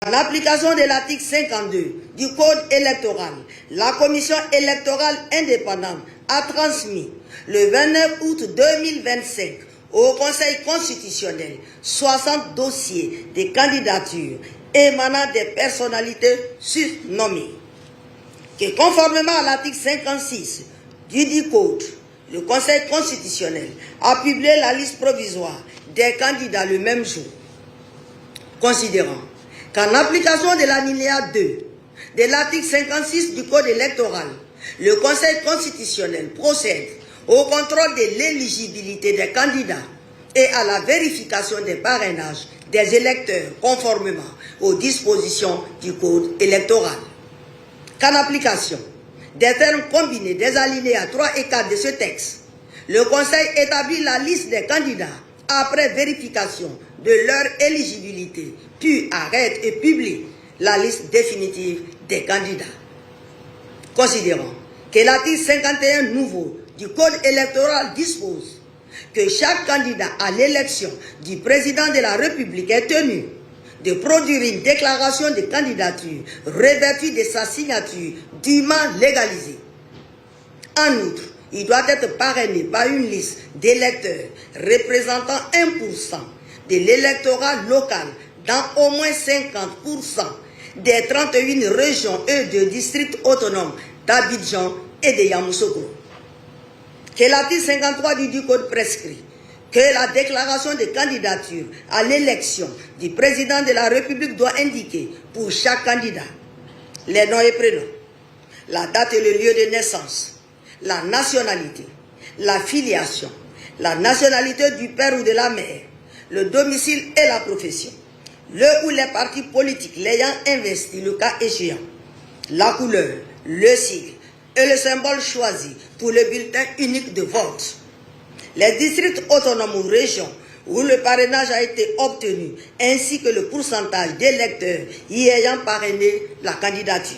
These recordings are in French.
En application de l'article 52 du Code électoral, la Commission électorale indépendante a transmis le 29 août 2025 au Conseil constitutionnel 60 dossiers de candidatures émanant des personnalités surnommées. Que conformément à l'article 56 du Code, le Conseil constitutionnel a publié la liste provisoire des candidats le même jour, considérant qu'en application de l'alinéa 2 de l'article 56 du Code électoral, le Conseil constitutionnel procède au contrôle de l'éligibilité des candidats et à la vérification des parrainages des électeurs conformément aux dispositions du Code électoral. Qu'en application des termes combinés des alinéas 3 et 4 de ce texte, le Conseil établit la liste des candidats après vérification de leur éligibilité, puis arrête et publie la liste définitive des candidats. Considérant que l'article 51 nouveau du Code électoral dispose que chaque candidat à l'élection du président de la République est tenu de produire une déclaration de candidature revêtue de sa signature dûment légalisée. En outre, il doit être parrainé par une liste d'électeurs représentant 1% de l'électorat local dans au moins 50% des 31 régions et de districts autonomes d'Abidjan et de Yamoussoukro. Que l'article 53 du Code prescrit que la déclaration de candidature à l'élection du président de la République doit indiquer pour chaque candidat les noms et prénoms, la date et le lieu de naissance, la nationalité, la filiation, la nationalité du père ou de la mère, le domicile et la profession, le ou les partis politiques l'ayant investi le cas échéant, la couleur, le sigle et le symbole choisi pour le bulletin unique de vote, les districts autonomes ou régions où le parrainage a été obtenu, ainsi que le pourcentage d'électeurs y ayant parrainé la candidature.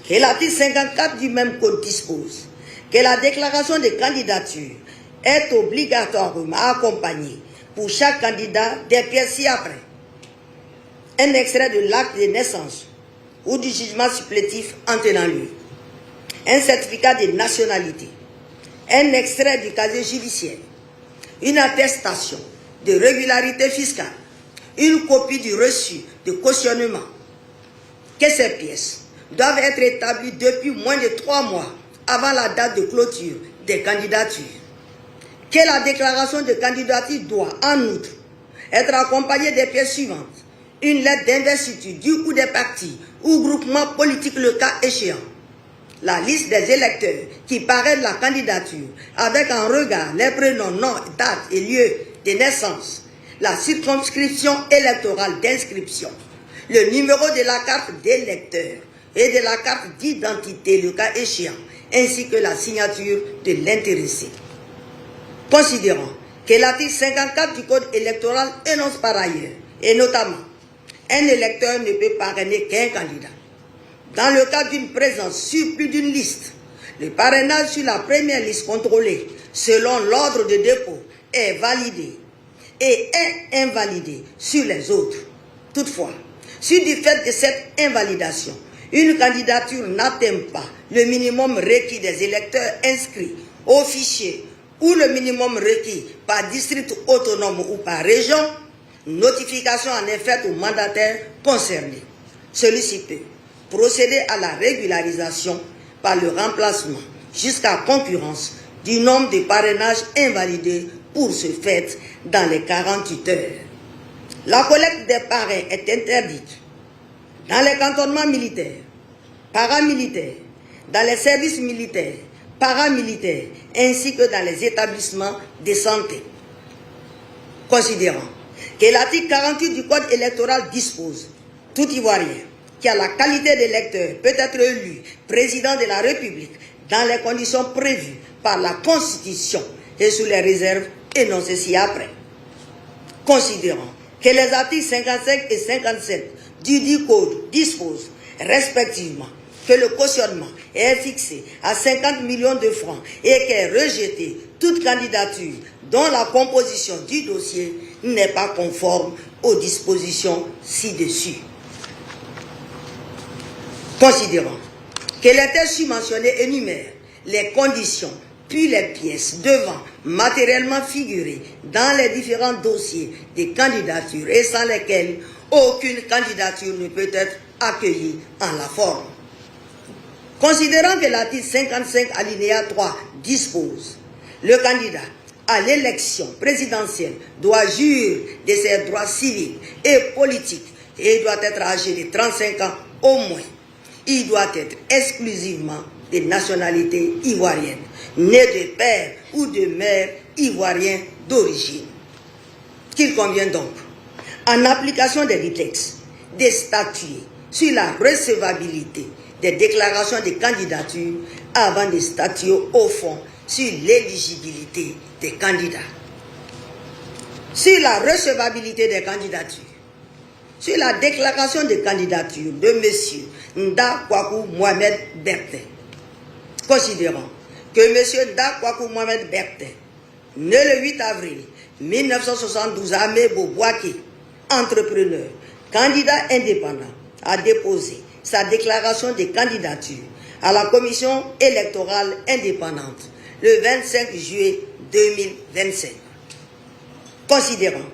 Et l'article 54 du même code dispose que la déclaration de candidature est obligatoirement accompagnée pour chaque candidat des pièces ci-après: un extrait de l'acte de naissance ou du jugement supplétif en tenant lieu, un certificat de nationalité, un extrait du casier judiciaire, une attestation de régularité fiscale, une copie du reçu de cautionnement. Que ces pièces doivent être établies depuis moins de 3 mois avant la date de clôture des candidatures. Que la déclaration de candidature doit, en outre, être accompagnée des pièces suivantes: une lettre d'investiture du ou des partis ou groupements politiques le cas échéant, la liste des électeurs qui parrainent la candidature avec en regard les prénoms, noms, dates et lieux de naissance, la circonscription électorale d'inscription, le numéro de la carte d'électeur et de la carte d'identité le cas échéant, ainsi que la signature de l'intéressé. Considérant que l'article 54 du Code électoral énonce par ailleurs, et notamment, un électeur ne peut parrainer qu'un candidat. Dans le cas d'une présence sur plus d'une liste, le parrainage sur la première liste contrôlée, selon l'ordre de dépôt, est validé et est invalidé sur les autres. Toutefois, si du fait de cette invalidation, une candidature n'atteint pas le minimum requis des électeurs inscrits au fichier ou le minimum requis par district autonome ou par région, notification en est faite au mandataire concerné. Celui-ci peut procéder à la régularisation par le remplacement jusqu'à concurrence du nombre de parrainages invalidés pour ce fait dans les 48 heures. La collecte des parrains est interdite dans les cantonnements militaires, paramilitaires, dans les services militaires, paramilitaires, ainsi que dans les établissements de santé. Considérant que l'article 48 du Code électoral dispose: tout Ivoirien qui a la qualité d'électeur peut être élu président de la République dans les conditions prévues par la Constitution et sous les réserves énoncées ci-après. Considérant que les articles 55 et 57 du Code disposent respectivement que le cautionnement est fixé à 50 millions de francs et qu'est rejetée toute candidature dont la composition du dossier n'est pas conforme aux dispositions ci-dessus. Considérant que les textes subventionnés énumèrent les conditions puis les pièces devant matériellement figurer dans les différents dossiers des candidatures et sans lesquelles aucune candidature ne peut être accueillie en la forme. Considérant que l'article 55 alinéa 3 dispose le candidat à l'élection présidentielle doit jurer de ses droits civils et politiques et doit être âgé de 35 ans au moins. Il doit être exclusivement de nationalité ivoirienne, né de père ou de mère ivoirien d'origine. Qu'il convient donc, en application des textes, de statuer sur la recevabilité des déclarations de candidature avant de statuer au fond sur l'éligibilité des candidats. Sur la recevabilité des candidatures, sur la déclaration de candidature de M. Nda Kwaku Mohamed Bertin, considérant que M. Nda Kwaku Mohamed Bertin, né le 8 avril 1972 à Mebo-Bouaké, entrepreneur, candidat indépendant, a déposé sa déclaration de candidature à la commission électorale indépendante le 25 juillet 2025. Considérant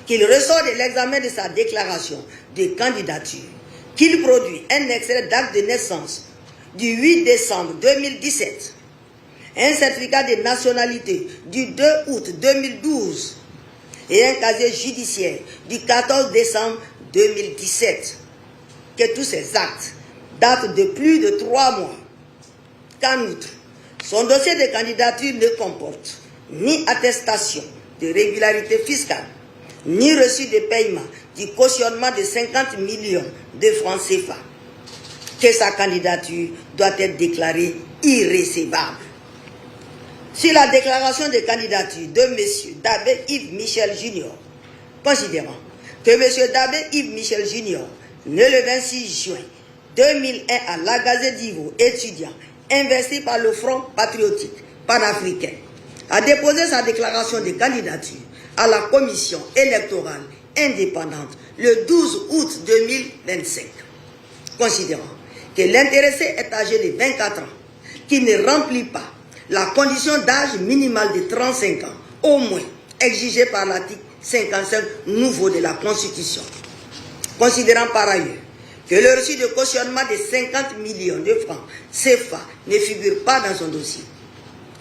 qu'il ressort de l'examen de sa déclaration de candidature qu'il produit un extrait d'acte de naissance du 8 décembre 2017, un certificat de nationalité du 2 août 2012 et un casier judiciaire du 14 décembre 2017, que tous ces actes datent de plus de 3 mois. Qu'en outre, son dossier de candidature ne comporte ni attestation de régularité fiscale, ni reçu de paiement du cautionnement de 50 millions de francs CFA, que sa candidature doit être déclarée irrécevable. Sur la déclaration de candidature de M. Dabé Yves Michel Jr., considérant que M. Dabé Yves Michel Jr., né le 26 juin 2001 à la Gazette d'Ivo, étudiant, investi par le Front patriotique panafricain, a déposé sa déclaration de candidature à la commission électorale indépendante le 12 août 2025. Considérant que l'intéressé est âgé de 24 ans, qui ne remplit pas la condition d'âge minimal de 35 ans, au moins exigée par l'article 55 nouveau de la Constitution. Considérant par ailleurs que le reçu de cautionnement de 50 millions de francs CFA ne figure pas dans son dossier,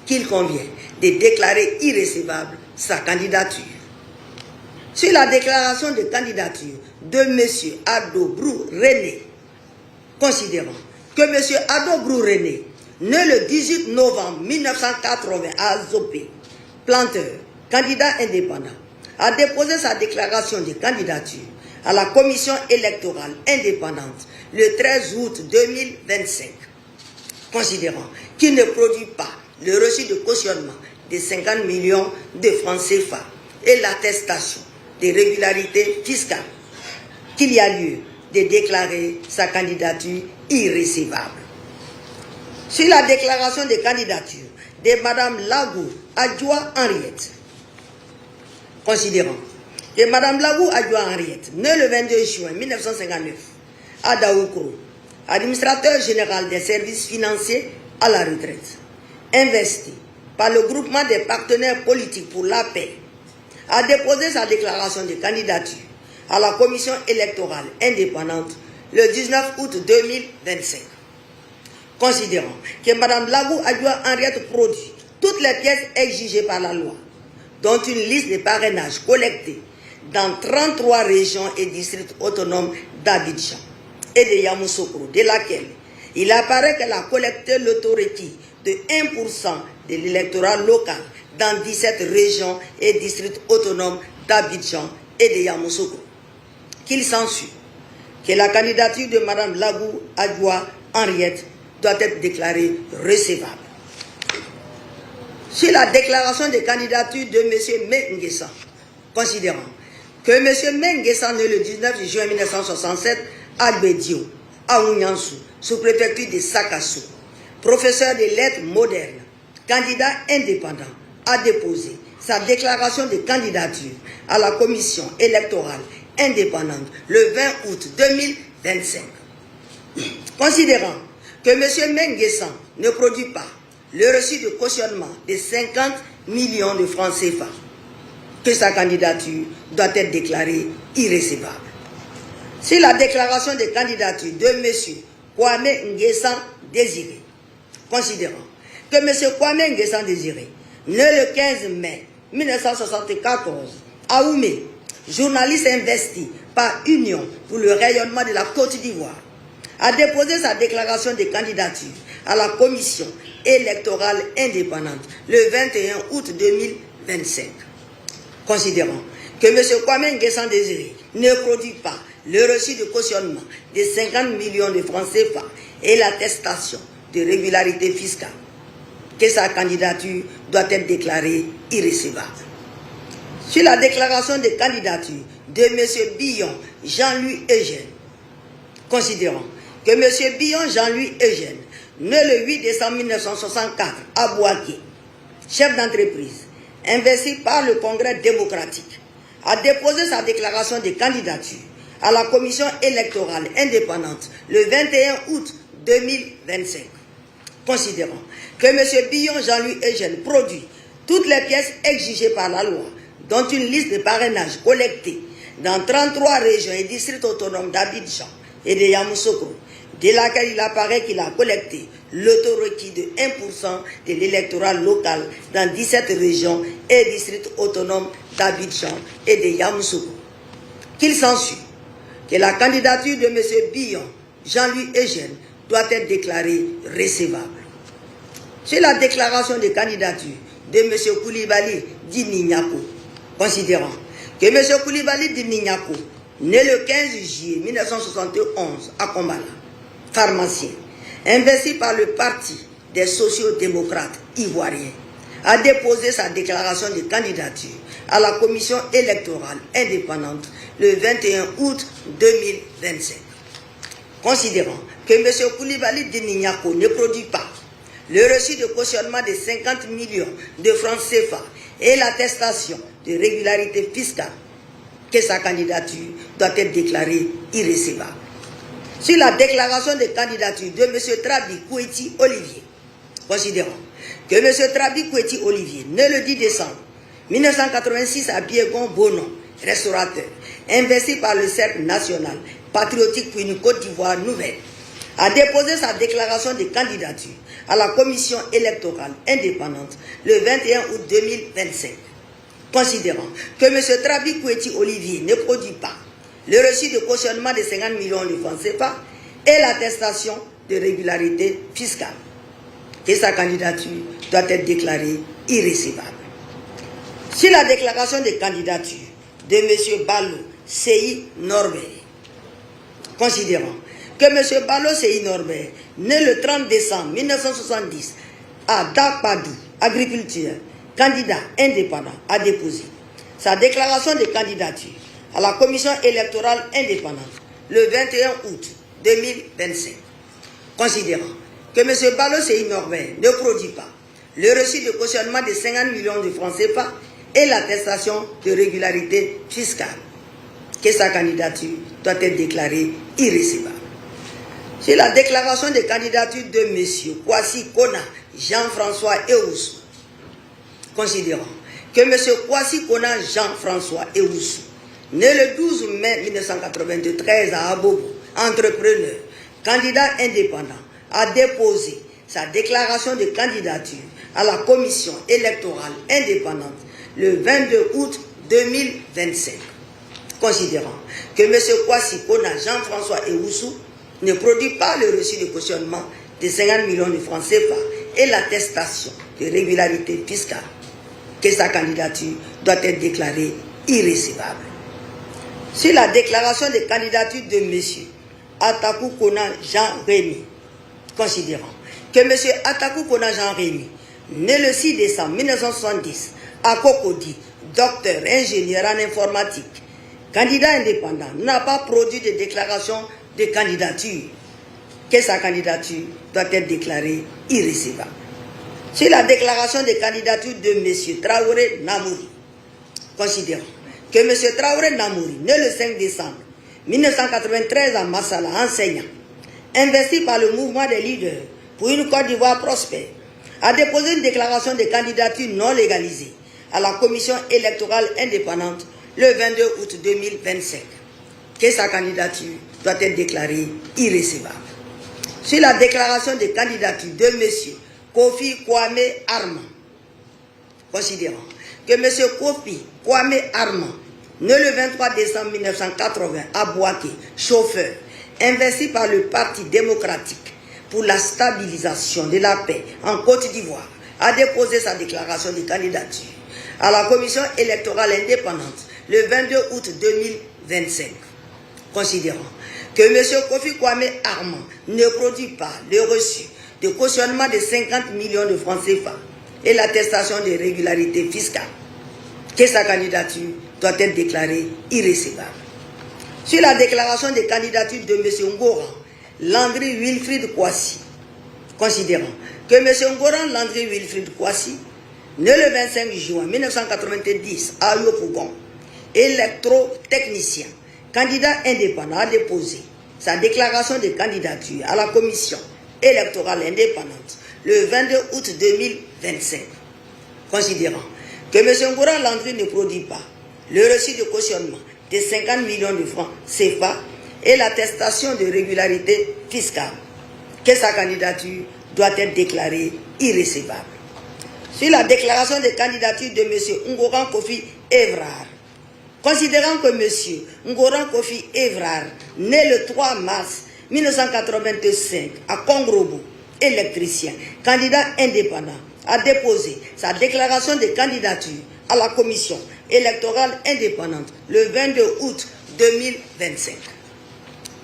qu'il convient de déclarer irrécevable sa candidature. Sur la déclaration de candidature de M. Ado-Brou René, considérant que M. Ado-Brou René, né le 18 novembre 1980 à Zopé, planteur, candidat indépendant, a déposé sa déclaration de candidature à la commission électorale indépendante le 13 août 2025, considérant qu'il ne produit pas le reçu de cautionnement de 50 millions de francs CFA et l'attestation de régularité fiscale, qu'il y a lieu de déclarer sa candidature irrécevable. Sur la déclaration de candidature de Mme Lagou Adjoua Henriette, considérant que Mme Lagou Adjoua Henriette, née le 22 juin 1959 à Daoukro, administrateur général des services financiers à la retraite, investi par le groupement des partenaires politiques pour la paix, a déposé sa déclaration de candidature à la commission électorale indépendante le 19 août 2025. Considérant que Mme Lagou Adjoua Henriette produit toutes les pièces exigées par la loi, dont une liste de parrainages collectés dans 33 régions et districts autonomes d'Abidjan et de Yamoussoukro, de laquelle il apparaît qu'elle a collecté l'autorité de 1% de l'électorat local dans 17 régions et districts autonomes d'Abidjan et de Yamoussoukro, qu'il s'ensuit que la candidature de Mme Lagou Adjoua Henriette doit être déclarée recevable. Sur la déclaration de candidature de M. Menguessa, considérant que M. Menguessa, né le 19 juin 1967 à Bédio, à Ounyansou, sous-préfecture de Sakassou, professeur de lettres modernes, candidat indépendant, a déposé sa déclaration de candidature à la commission électorale indépendante le 20 août 2025. Considérant que M. Menguessan ne produit pas le reçu de cautionnement de 50 millions de francs CFA, que sa candidature doit être déclarée irrécevable. Si la déclaration de candidature de M. Kwame Nguessan Désiré, considérant que M. Kwame Nguessan Désiré, né le 15 mai 1974 à Oumé, journaliste investi par Union pour le rayonnement de la Côte d'Ivoire, a déposé sa déclaration de candidature à la commission électorale indépendante le 21 août 2025. Considérant que M. Kwame Nguessan Désiré ne produit pas le reçu de cautionnement de 50 millions de francs CFA et l'attestation de régularité fiscale, que sa candidature doit être déclarée irrécevable. Sur la déclaration de candidature de M. Billon Jean-Louis Eugène, considérant que M. Billon Jean-Louis Eugène, né le 8 décembre 1964 à Boaké, chef d'entreprise, investi par le Congrès démocratique, a déposé sa déclaration de candidature à la commission électorale indépendante le 21 août 2025. Considérant que M. Billon Jean-Louis Eugène produit toutes les pièces exigées par la loi, dont une liste de parrainage collectée dans 33 régions et districts autonomes d'Abidjan et de Yamoussoukro, de laquelle il apparaît qu'il a collecté le taux requis de 1% de l'électorat local dans 17 régions et districts autonomes d'Abidjan et de Yamoussoukro. Qu'il s'ensuit que la candidature de M. Billon Jean-Louis Eugène doit être déclarée recevable. Sur la déclaration de candidature de M. Koulibaly Dini Niako, considérant que M. Koulibaly Dini Niako, né le 15 juillet 1971 à Kombala, pharmacien, investi par le Parti des sociaux-démocrates ivoiriens, a déposé sa déclaration de candidature à la commission électorale indépendante le 21 août 2025. Considérant que M. Koulibaly Dini Niako ne produit pas le reçu de cautionnement de 50 millions de francs CFA et l'attestation de régularité fiscale, que sa candidature doit être déclarée irrécevable. Sur la déclaration de candidature de M. Trabi Koueti Olivier, considérant que M. Trabi Koueti Olivier, né le 10 décembre 1986 à Biegon Bonon, restaurateur, investi par le Cercle national patriotique pour une Côte d'Ivoire nouvelle, a déposé sa déclaration de candidature à la commission électorale indépendante le 21 août 2025. Considérant que M. Trabi Koueti Olivier ne produit pas le reçu de cautionnement de 50 millions de francs CFA et l'attestation de régularité fiscale, que sa candidature doit être déclarée irrécevable. Sur la déclaration de candidature de M. Balo Seyi Norbert, considérant que M. Balo Seyi Norbert, né le 30 décembre 1970 à Dakpadou, agriculteur, candidat indépendant, a déposé sa déclaration de candidature à la commission électorale indépendante le 21 août 2025. Considérant que M. Balo Seyi Norbert ne produit pas le reçu de cautionnement de 50 millions de francs CFA et l'attestation de régularité fiscale, que sa candidature doit être déclarée irrécevable. C'est la déclaration de candidature de M. Kwasi Kona Jean-François Ewusu, considérant que M. Kwasi Kona Jean-François Ewusu, né le 12 mai 1993 à Abobo, entrepreneur, candidat indépendant, a déposé sa déclaration de candidature à la commission électorale indépendante le 22 août 2025. Considérant que M. Kwasi Kona Jean-François Ewusu ne produit pas le reçu de cautionnement de 50 millions de francs CFA et l'attestation de régularité fiscale, que sa candidature doit être déclarée irrécevable. Sur la déclaration de candidature de M. Atakou Kona Jean-Rémy, considérant que M. Atakou Kona Jean-Rémy, né le 6 décembre 1970 à Cocody, docteur ingénieur en informatique, candidat indépendant, n'a pas produit de déclaration de candidature, que sa candidature doit être déclarée irrécevable. Sur la déclaration de candidature de M. Traoré Namouri, considérant que M. Traoré Namouri, né le 5 décembre 1993 à Massala, enseignant, investi par le mouvement des leaders pour une Côte d'Ivoire prospère, a déposé une déclaration de candidature non légalisée à la commission électorale indépendante le 22 août 2025, que sa candidature doit être déclarée irrécevable. Sur la déclaration de candidature de M. Kofi Kwame Armah, considérant que M. Kofi Kwame Armah, né le 23 décembre 1980 à Bouaké, chauffeur, investi par le Parti démocratique pour la stabilisation de la paix en Côte d'Ivoire, a déposé sa déclaration de candidature à la commission électorale indépendante le 22 août 2025, considérant que M. Kofi Kwame Armah ne produit pas le reçu de cautionnement de 50 millions de francs CFA et l'attestation de régularité fiscale, que sa candidature doit être déclarée irrécevable. Sur la déclaration de candidature de M. Ngoran Landry Wilfrid Kouassi, considérant que M. Ngoran Landry Wilfrid Kouassi, né le 25 juin 1990 à Yopougon, électrotechnicien, candidat indépendant, a déposé sa déclaration de candidature à la commission électorale indépendante le 22 août 2025, considérant que M. Ngoran Landry ne produit pas le reçu de cautionnement de 50 millions de francs CFA et l'attestation de régularité fiscale, que sa candidature doit être déclarée irrécevable. Sur la déclaration de candidature de M. Ngoran Kofi Evrard, considérant que M. Ngoran Kofi Evrard, né le 3 mars 1985 à Kongrobo, électricien, candidat indépendant, a déposé sa déclaration de candidature à la commission électorale indépendante le 22 août 2025.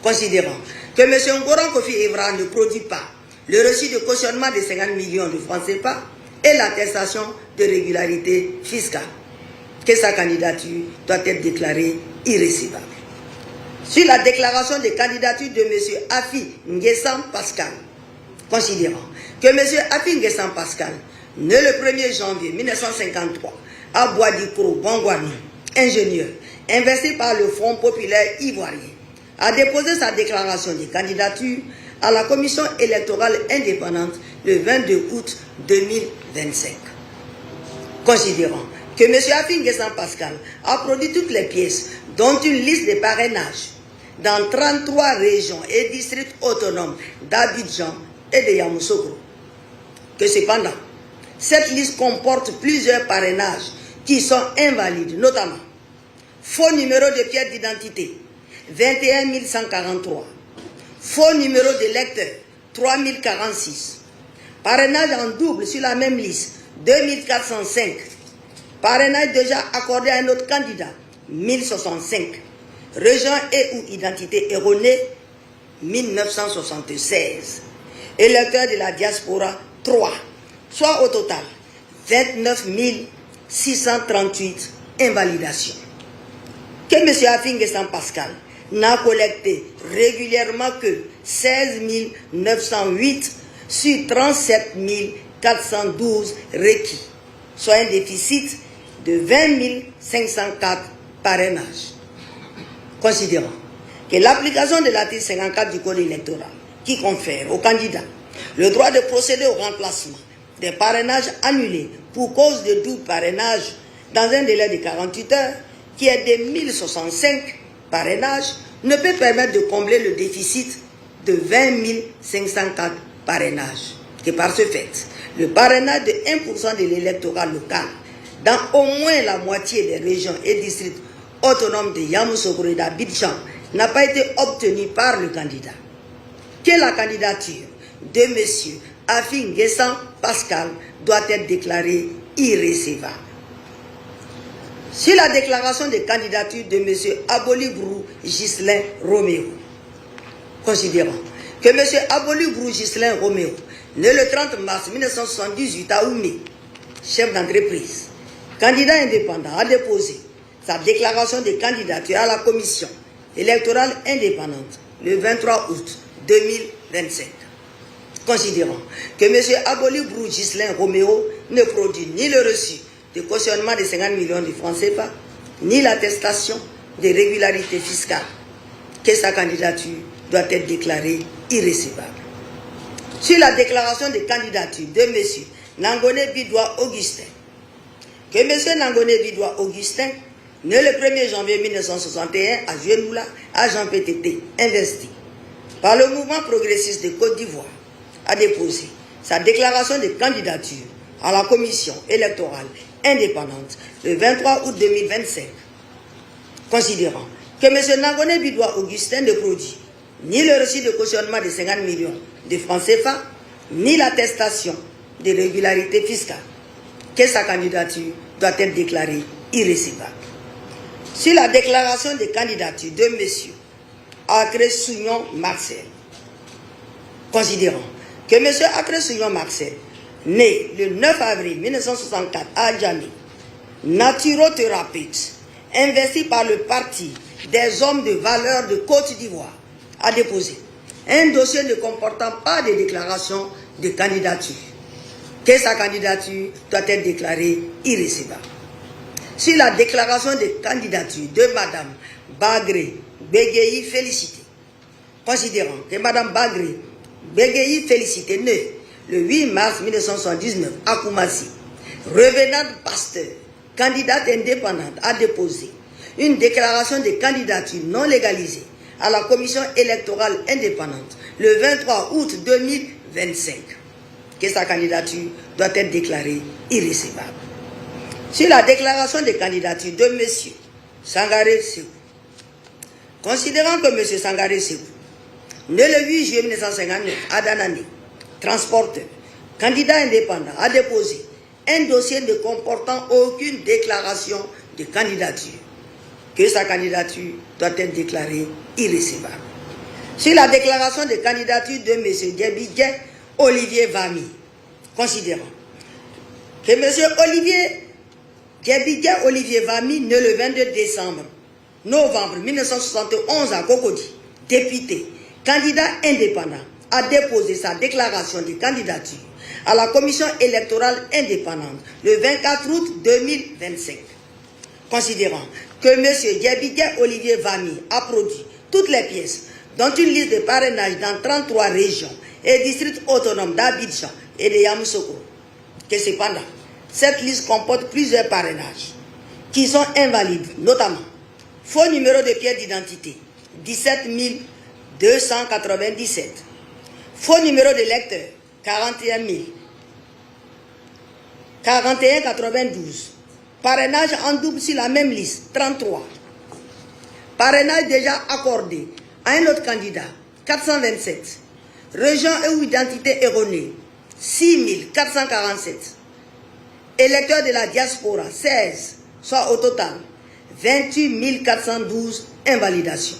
Considérant que M. Ngoran Kofi Evrard ne produit pas le reçu de cautionnement de 50 millions de francs CFA et l'attestation de régularité fiscale, que sa candidature doit être déclarée irrécevable. Sur la déclaration de candidature de M. Afi Nguessan Pascal, considérant que M. Afi Nguessan Pascal, né le 1er janvier 1953 à Bois-du-Cros, Bangouani, ingénieur, investi par le Front populaire ivoirien, a déposé sa déclaration de candidature à la commission électorale indépendante le 22 août 2025. Considérant que M. Afi Nguessan Pascal a produit toutes les pièces, dont une liste de parrainage, dans 33 régions et districts autonomes d'Abidjan et de Yamoussoukro, que cependant, cette liste comporte plusieurs parrainages qui sont invalides, notamment faux numéro de pièce d'identité 21 143, faux numéro de lecteur 3046, parrainage en double sur la même liste 2405, parrainage déjà accordé à un autre candidat 1065, région et ou identité erronée 1976, électeurs de la diaspora 3, soit au total 29 638 invalidations. Que M. Afi Nguessan Pascal n'a collecté régulièrement que 16 908 sur 37 412 requis, soit un déficit de 20 504 parrainages. Considérant que l'application de l'article 54 du Code électoral, qui confère aux candidats le droit de procéder au remplacement des parrainages annulés pour cause de double parrainage dans un délai de 48 heures, qui est de 1065 parrainages, ne peut permettre de combler le déficit de 20 504 parrainages. Que par ce fait, le parrainage de 1% de l'électorat local dans au moins la moitié des régions et districts autonomes de Yamoussoukro et d'Abidjan n'a pas été obtenu par le candidat. Que la candidature de M. Afi Nguessan Pascal doit être déclarée irrécevable. Sur la déclaration de candidature de M. Abolibrou Ghislain Roméo, considérant que M. Abolibrou Ghislain Roméo, né le 30 mars 1978 à Oumé, chef d'entreprise, candidat indépendant, a déposé sa déclaration de candidature à la commission électorale indépendante le 23 août 2025. Considérant que M. Abolibrou Ghislain Roméo ne produit ni le reçu de cautionnement de 50 millions de francs CFA, ni l'attestation de régularité fiscale, que sa candidature doit être déclarée irrécevable. Sur la déclaration de candidature de M. Nangone Bidoua Augustin, que M. Nangone Bidoua Augustin, né le 1er janvier 1961 à Genoula, agent PTT, investi par le mouvement progressiste de Côte d'Ivoire, a déposé sa déclaration de candidature à la commission électorale indépendante le 23 août 2025, considérant que M. Nangone Bidoua Augustin ne produit ni le reçu de cautionnement de 50 millions de francs CFA, ni l'attestation de régularité fiscale, que sa candidature doit être déclarée irrécevable. Sur la déclaration de candidature de M. Acré Sougnon Marcel, considérant que M. Acré Sougnon Marcel, né le 9 avril 1964 à Djamé, naturothérapeute, investi par le Parti des hommes de valeur de Côte d'Ivoire, a déposé un dossier ne comportant pas de déclaration de candidature, que sa candidature doit être déclarée irrécevable. Sur la déclaration de candidature de Mme Bagré Béguéhi Félicité, considérant que Mme Bagré Béguéhi Félicité, née le 8 mars 1979 à Koumassi, revenante pasteur, candidate indépendante, a déposé une déclaration de candidature non légalisée à la commission électorale indépendante le 23 août 2025, que sa candidature doit être déclarée irrécevable. Sur la déclaration de candidature de M. Sangaré Sekou, considérant que M. Sangaré Sekou, né le 8 juillet 1959 à Danane, transporteur, candidat indépendant, a déposé un dossier ne comportant aucune déclaration de candidature, que sa candidature doit être déclarée irrécevable. Sur la déclaration de candidature de M. Djebidje Olivier Vami, considérant que M. Djebidje Olivier Vami, né le 22 novembre 1971 à Cocody, député, candidat indépendant, a déposé sa déclaration de candidature à la commission électorale indépendante le 24 août 2025, considérant que M. Djebidje Olivier Vami a produit toutes les pièces, dont une liste de parrainage dans 33 régions et districts autonomes d'Abidjan et de Yamoussoukro, que cependant, cette liste comporte plusieurs parrainages qui sont invalides, notamment faux numéro de pièce d'identité 17 297, faux numéro de lecteur 4192, parrainage en double sur la même liste 33, parrainage déjà accordé à un autre candidat 427, région ou identité erronée 6447, électeurs de la diaspora 16, soit au total 28 412 invalidations,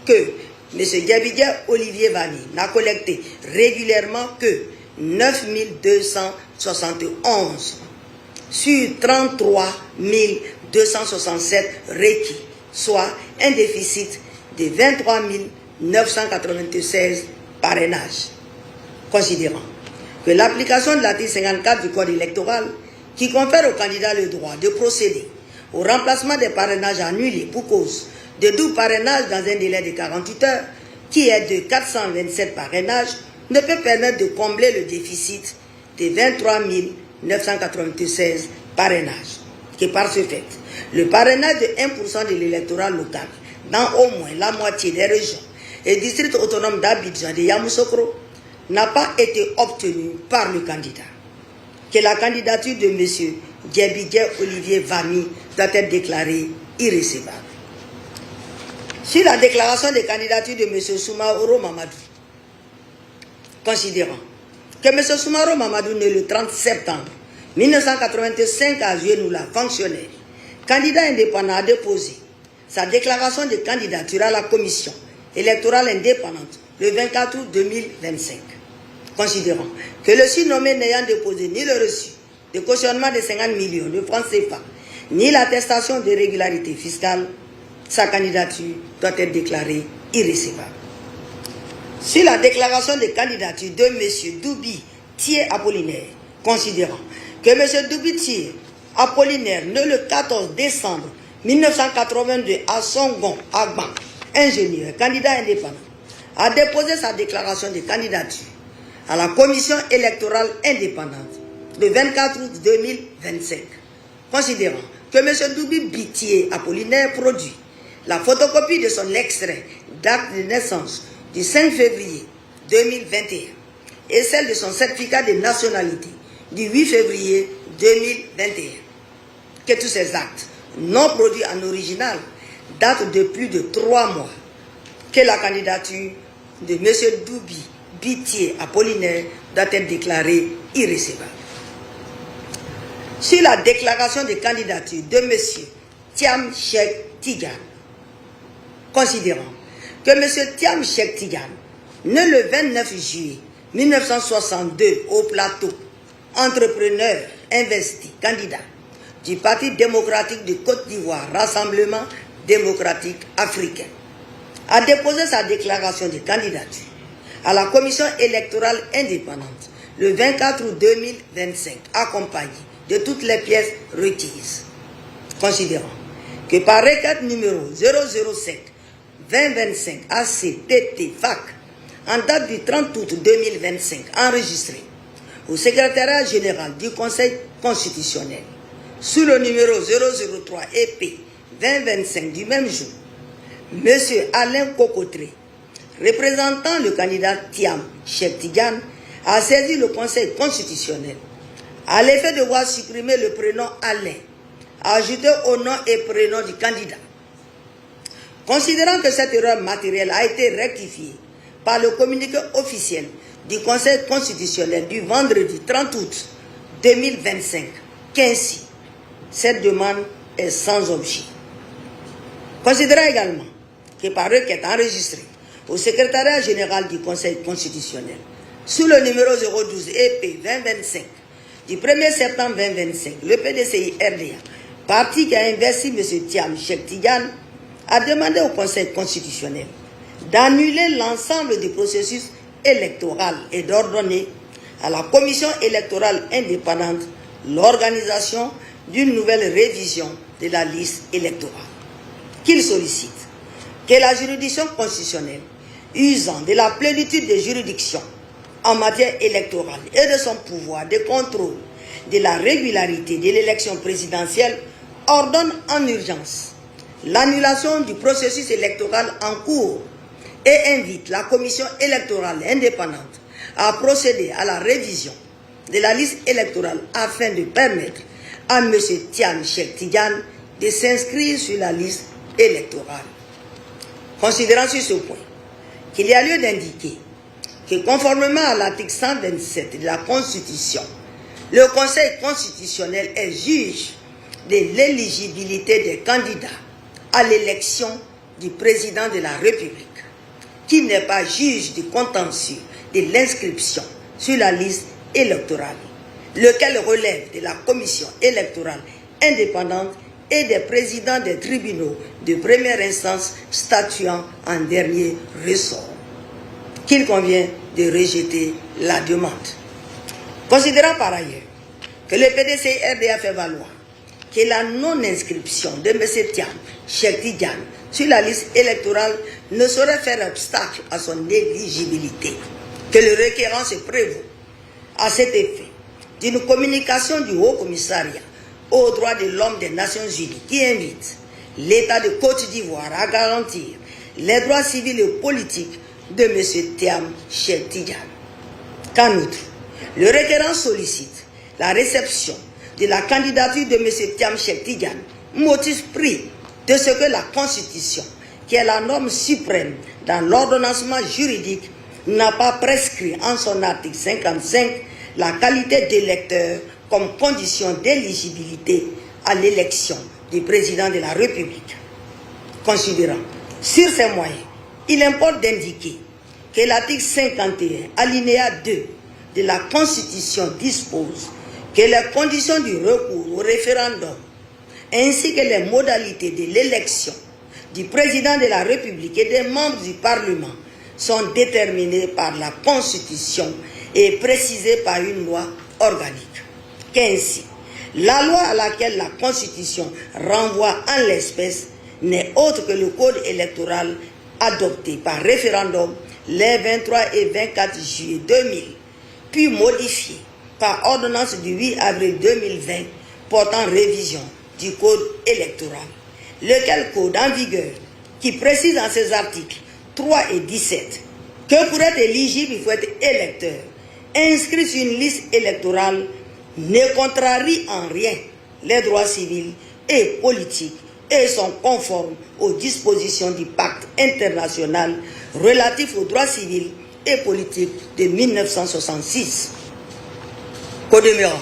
que M. Djebidje Olivier Vami n'a collecté régulièrement que 9 271 sur 33 267 requis, soit un déficit de 23 996 parrainages. Considérant que l'application de l'article 54 du Code électoral, qui confère aux candidats le droit de procéder au remplacement des parrainages annulés pour cause de double parrainage dans un délai de 48 heures, qui est de 427 parrainages, ne peut permettre de combler le déficit de 23 996 parrainages. Que par ce fait, le parrainage de 1% de l'électorat local dans au moins la moitié des régions et districts autonomes d'Abidjan et de Yamoussoukro n'a pas été obtenu par le candidat. Que la candidature de M. Djebidje Olivier Vami doit être déclarée irrécevable. Sur la déclaration de candidature de M. Soumaoro Mamadou, considérant que M. Soumaoro Mamadou, né le 30 septembre 1985 à Genoula, fonctionnaire, candidat indépendant, a déposé sa déclaration de candidature à la commission électorale indépendante le 24 août 2025, considérant que le surnommé n'ayant déposé ni le reçu de cautionnement de 50 millions de francs CFA, ni l'attestation de régularité fiscale, sa candidature doit être déclarée irrécevable. Sur la déclaration de candidature de M. Doubi Thier Apollinaire, considérant que M. Doubi Thier Apollinaire, né le 14 décembre 1982 à Songon, Agban, ingénieur, candidat indépendant, a déposé sa déclaration de candidature à la commission électorale indépendante le 24 août 2025, considérant que M. Doubi Bitié Apollinaire produit la photocopie de son extrait d'acte de naissance du 5 février 2021 et celle de son certificat de nationalité du 8 février 2021. Que tous ces actes non produits en original datent de plus de 3 mois. Que la candidature de M. Doubi Bitié Apollinaire doit être déclarée irrécevable. Sur la déclaration de candidature de M. Thiam Cheikh Tidiane, considérant que M. Thiam Cheikh Tidiane, né le 29 juillet 1962 au Plateau, entrepreneur, investi, candidat du Parti démocratique de Côte d'Ivoire, Rassemblement démocratique africain, a déposé sa déclaration de candidature à la commission électorale indépendante le 24 août 2025, accompagné de toutes les pièces requises. Considérant que par requête numéro 007-2025 ACTT FAC, en date du 30 août 2025, enregistré au secrétariat général du Conseil constitutionnel, sous le numéro 003 EP 2025 du même jour, M. Alain Cocotré, représentant le candidat Thiam Cheikh Tidiane, a saisi le Conseil constitutionnel à l'effet de voir supprimer le prénom Alain, ajouté au nom et prénom du candidat. Considérant que cette erreur matérielle a été rectifiée par le communiqué officiel du Conseil constitutionnel du vendredi 30 août 2025, qu'ainsi, cette demande est sans objet. Considérant également que par requête enregistrée au secrétariat général du Conseil constitutionnel, sous le numéro 012 EP 2025 du 1er septembre 2025, le PDCI RDA, parti qui a investi M. Thiam Cheikh Tidiane, a demandé au Conseil constitutionnel d'annuler l'ensemble du processus électoral et d'ordonner à la commission électorale indépendante l'organisation d'une nouvelle révision de la liste électorale. Qu'il sollicite que la juridiction constitutionnelle, usant de la plénitude des juridictions en matière électorale et de son pouvoir de contrôle de la régularité de l'élection présidentielle, ordonne en urgence l'annulation du processus électoral en cours et invite la commission électorale indépendante à procéder à la révision de la liste électorale afin de permettre à M. Thiam Cheikh Tidiane de s'inscrire sur la liste électorale. Considérant sur ce point qu'il y a lieu d'indiquer que conformément à l'article 127 de la Constitution, le Conseil constitutionnel est juge de l'éligibilité des candidats à l'élection du président de la République, qui n'est pas juge du contentieux de l'inscription sur la liste électorale, lequel relève de la commission électorale indépendante et des présidents des tribunaux de première instance statuant en dernier ressort, qu'il convient de rejeter la demande. Considérant par ailleurs que le PDCI-RDA fait valoir que la non-inscription de M. Thiam Cheikh Tidiane sur la liste électorale ne saurait faire obstacle à son éligibilité, que le requérant se prévaut à cet effet d'une communication du Haut Commissariat aux droits de l'homme des Nations Unies qui invite l'État de Côte d'Ivoire à garantir les droits civils et politiques de M. Thiam Cheikh Tidiane. Qu'en outre, le requérant sollicite la réception de la candidature de M. Thiam Cheikh Tidiane, motif pris de ce que la Constitution, qui est la norme suprême dans l'ordonnancement juridique, n'a pas prescrit en son article 55 la qualité d'électeur comme condition d'éligibilité à l'élection du président de la République. Considérant sur ces moyens, il importe d'indiquer que l'article 51, alinéa 2 de la Constitution dispose que les conditions du recours au référendum ainsi que les modalités de l'élection du président de la République et des membres du Parlement sont déterminées par la Constitution et précisées par une loi organique. Qu'ainsi, la loi à laquelle la Constitution renvoie en l'espèce n'est autre que le Code électoral adopté par référendum les 23 et 24 juillet 2000, puis modifié par ordonnance du 8 avril 2020 portant révision du code électoral, lequel code en vigueur qui précise dans ses articles 3 et 17 que pour être éligible, il faut être électeur, inscrit sur une liste électorale, ne contrarie en rien les droits civils et politiques et sont conformes aux dispositions du pacte international relatif aux droits civils et politiques de 1966. Qu'au demeurant,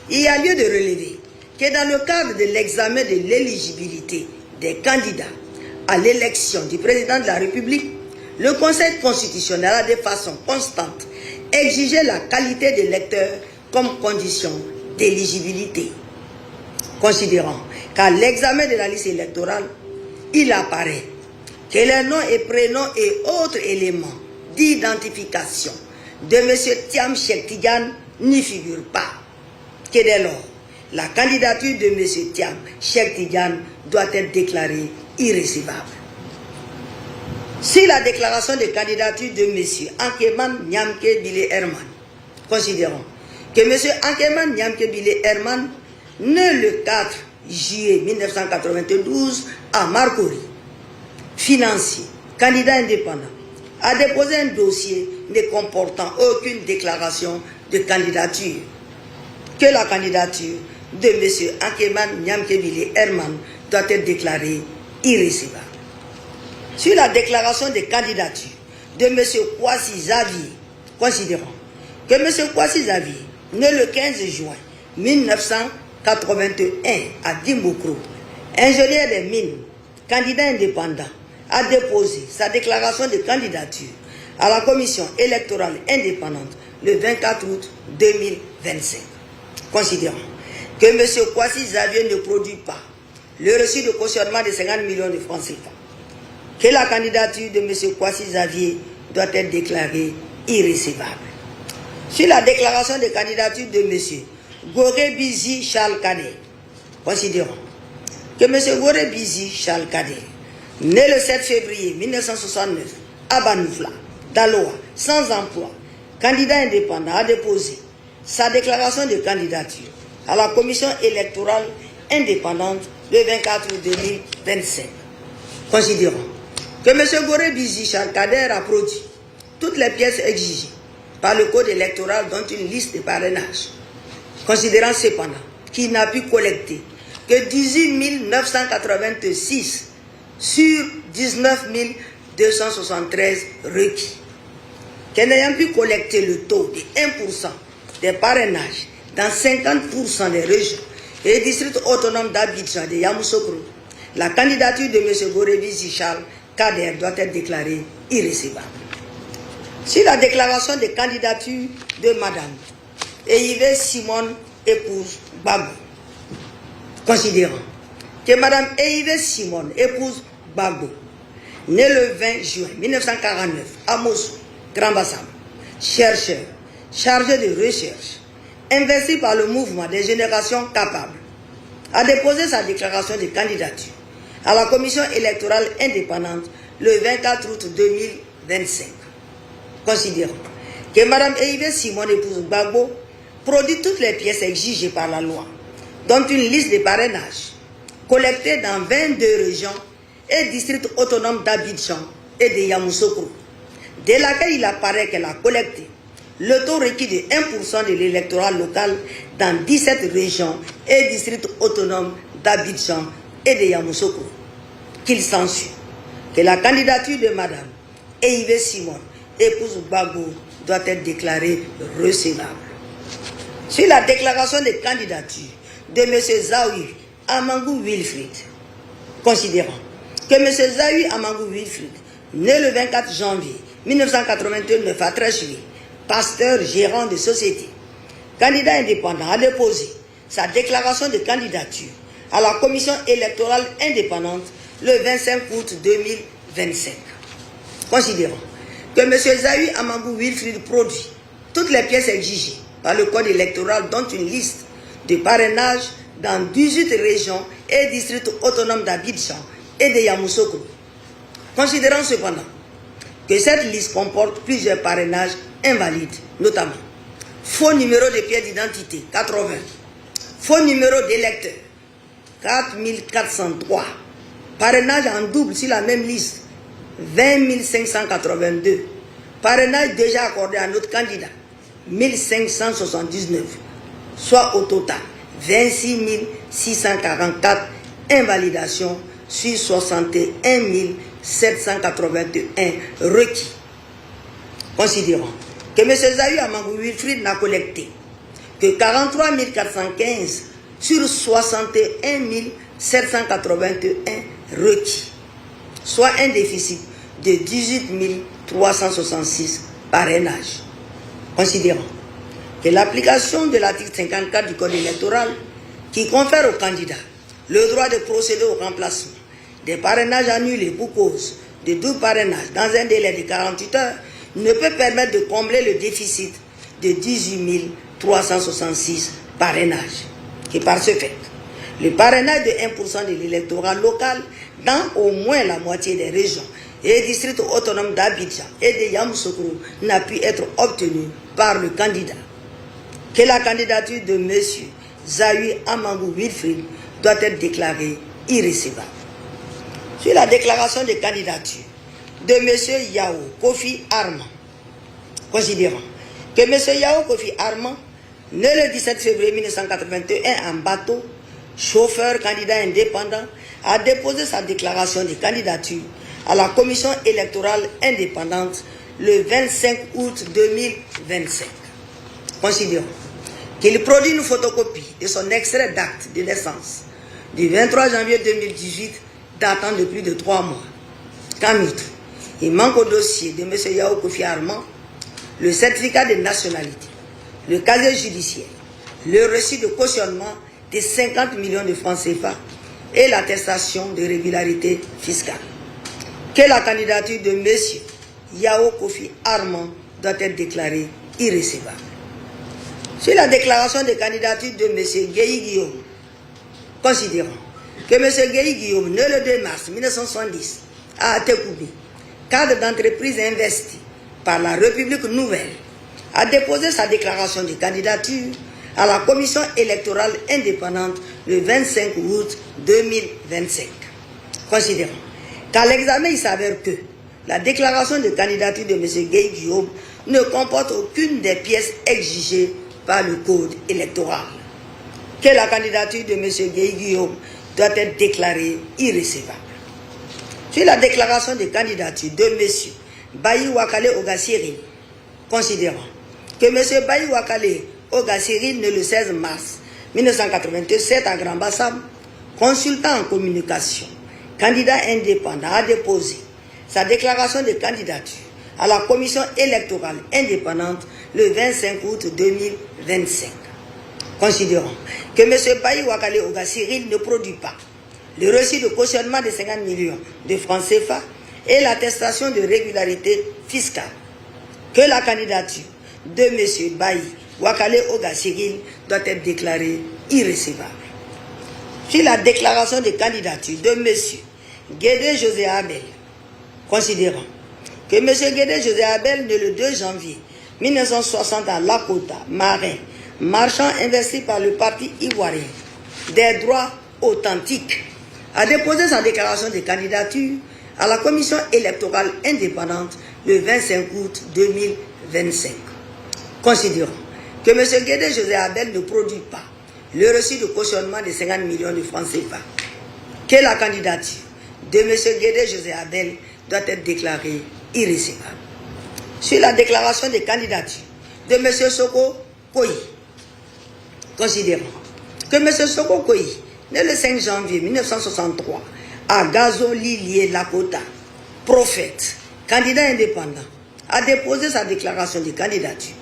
il y a lieu de relever que dans le cadre de l'examen de l'éligibilité des candidats à l'élection du président de la République, le Conseil constitutionnel a de façon constante exigé la qualité d'électeur comme condition d'éligibilité. Considérant qu'à l'examen de la liste électorale, il apparaît que les noms et prénoms et autres éléments d'identification de M. Thiam Cheikh Tidiane n'y figurent pas, que dès lors, la candidature de M. Thiam Cheikh Tidiane doit être déclarée irrécevable. Si la déclaration de candidature de M. Ankeman Nyamke Bile Herman, considérons que M. Ankeman Nyamke Bile Herman, né le 4 juillet 1992 à Marcory, financier, candidat indépendant, a déposé un dossier ne comportant aucune déclaration de candidature, que la candidature de M. Ankeman Nyamke Bile Herman doit être déclarée irrécevable. Sur la déclaration de candidature de M. Kwasi Xavier, considérons que M. Kwasi Xavier, né le 15 juin 1981 à Dimbokro, ingénieur des mines, candidat indépendant, a déposé sa déclaration de candidature à la commission électorale indépendante le 24 août 2025. Considérons que M. Kwasi Xavier ne produit pas le reçu de cautionnement de 50 millions de francs CFA, que la candidature de M. Kwasi Xavier doit être déclarée irrécevable. Sur la déclaration de candidature de M. Goré Bizi Charles Kader, considérons que M. Goré Bizi Charles Kader, né le 7 février 1969 à Banoufla, Daloa, sans emploi, candidat indépendant, a déposé sa déclaration de candidature à la commission électorale indépendante le 24 août 2025. Considérons que M. Goré Bizi Charles Kader a produit toutes les pièces exigées par le code électoral, dont une liste de parrainage, considérant cependant qu'il n'a pu collecter que 18 986 sur 19 273 requis, qu'en ayant pu collecter le taux de 1% des parrainages dans 50% des régions et districts autonomes d'Abidjan et de Yamoussoukro, la candidature de M. Goré Bizi Charles Kader doit être déclarée irrécevable. Sur la déclaration de candidature de Mme Eive Simone, épouse Gbagbo, considérant que Mme Eive Simone, épouse Gbagbo, née le 20 juin 1949 à Mossoul, Grand Bassam, chercheur, chargé de recherche, investi par le mouvement des générations capables, a déposé sa déclaration de candidature à la commission électorale indépendante le 24 août 2025. Considérant que Mme Eive Simone, épouse Gbagbo, produit toutes les pièces exigées par la loi, dont une liste de parrainage collectée dans 22 régions et districts autonomes d'Abidjan et de Yamoussoukro, de laquelle il apparaît qu'elle a collecté le taux requis de 1% de l'électorat local dans 17 régions et districts autonomes d'Abidjan et de Yamoussoukro, qu'il s'ensuit que la candidature de Mme Eive Simone, épouse Gbagbo, doit être déclarée recevable. Sur la déclaration de candidature de M. Zawi Amangou Wilfrid, considérant que M. Zawi Amangou Wilfrid, né le 24 janvier 1989 à Trècheville, pasteur gérant de société, candidat indépendant, a déposé sa déclaration de candidature à la commission électorale indépendante le 25 août 2025. Considérant que M. Zawi Amangou Wilfrid produit toutes les pièces exigées par le code électoral, dont une liste de parrainage dans 18 régions et districts autonomes d'Abidjan et de Yamoussoukro. Considérant cependant que cette liste comporte plusieurs parrainages invalides, notamment faux numéro de pièce d'identité, 80, faux numéro d'électeur, 4403, parrainage en double sur la même liste, 20 582, parrainage déjà accordé à notre candidat, 1579, soit au total 26 644 invalidations sur 61 781 requis. Considérons que M. Zahyu Amangou Wilfrid n'a collecté que 43 415 sur 61 781 requis, soit un déficit de 18 366 parrainages. Considérons que l'application de l'article 54 du Code électoral qui confère aux candidats le droit de procéder au remplacement des parrainages annulés pour cause de double parrainage dans un délai de 48 heures ne peut permettre de combler le déficit de 18 366 parrainages. Et par ce fait, le parrainage de 1% de l'électorat local dans au moins la moitié des régions et districts autonomes d'Abidjan et de Yamoussoukro n'a pu être obtenu par le candidat. Que la candidature de M. Zahyu Amangou Wilfrid doit être déclarée irrécevable. Sur la déclaration de candidature de M. Yao Kofi Armand, considérant que M. Yao Kofi Armand, né le 17 février 1981 en bateau, chauffeur candidat indépendant, a déposé sa déclaration de candidature à la commission électorale indépendante le 25 août 2025. Considérons qu'il produit une photocopie de son extrait d'acte de naissance du 23 janvier 2018 datant de plus de 3 mois. Qu'en outre, il manque au dossier de M. Yao Kofi Armand le certificat de nationalité, le casier judiciaire, le reçu de cautionnement de 50 millions de francs CFA et l'attestation de régularité fiscale. Que la candidature de M. Yao Kofi Armand doit être déclarée irrécevable. Sur la déclaration de candidature de M. Guéhi Guillaume, considérons que M. Guéhi Guillaume, né le 2 mars 1970 à Atekoubi, cadre d'entreprise investi par la République nouvelle, a déposé sa déclaration de candidature à la commission électorale indépendante le 25 août 2025. Considérons qu'à l'examen, il s'avère que la déclaration de candidature de M. Guéhi Guillaume ne comporte aucune des pièces exigées par le code électoral. Que la candidature de M. Guéhi Guillaume doit être déclarée irrécevable. Sur la déclaration de candidature de M. Bayi Wakale Ogasiri, considérant que M. Bayi Wakale Ogasiri, né le 16 mars 1987 à Grand Bassam, consultant en communication, candidat indépendant, a déposé sa déclaration de candidature à la commission électorale indépendante le 25 août 2025. Considérons que M. Bayi Wakale Ogasiri ne produit pas le reçu de cautionnement de 50 millions de francs CFA et l'attestation de régularité fiscale. Que la candidature de M. Bayi Wakale Ogasiri doit être déclarée irrécevable. Sur la déclaration de candidature de M. Guédé José Abel, considérant que M. Guédé José Abel, né le 2 janvier 1960 à Lakota, marin, marchand investi par le parti ivoirien des droits authentiques, a déposé sa déclaration de candidature à la commission électorale indépendante le 25 août 2025. Considérant que M. Guédé José Abel ne produit pas le reçu de cautionnement de 50 millions de francs CFA, que la candidature de M. Guédé José Abel doit être déclarée irrécevable. Sur la déclaration de candidature de M. Soko Koyi, considérant que M. Soko Koyi, né le 5 janvier 1963 à Gazoli Lakota, prophète, candidat indépendant, a déposé sa déclaration de candidature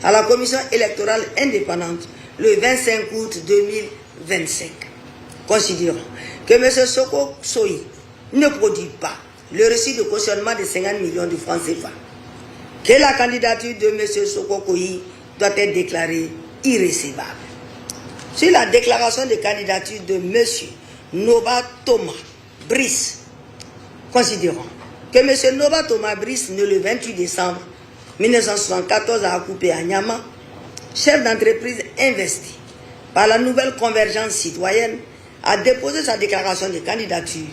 à la commission électorale indépendante le 25 août 2025. Considérant que M. Soko Koyi ne produit pas le reçu de cautionnement de 50 millions de francs CFA, que la candidature de M. Soko Koyi doit être déclarée irrécevable. Sur la déclaration de candidature de M. Noba Thomas Brice, considérant que M. Noba Thomas Brice, né le 28 décembre 1974 à Akupé à Niama, chef d'entreprise investi par la nouvelle convergence citoyenne, a déposé sa déclaration de candidature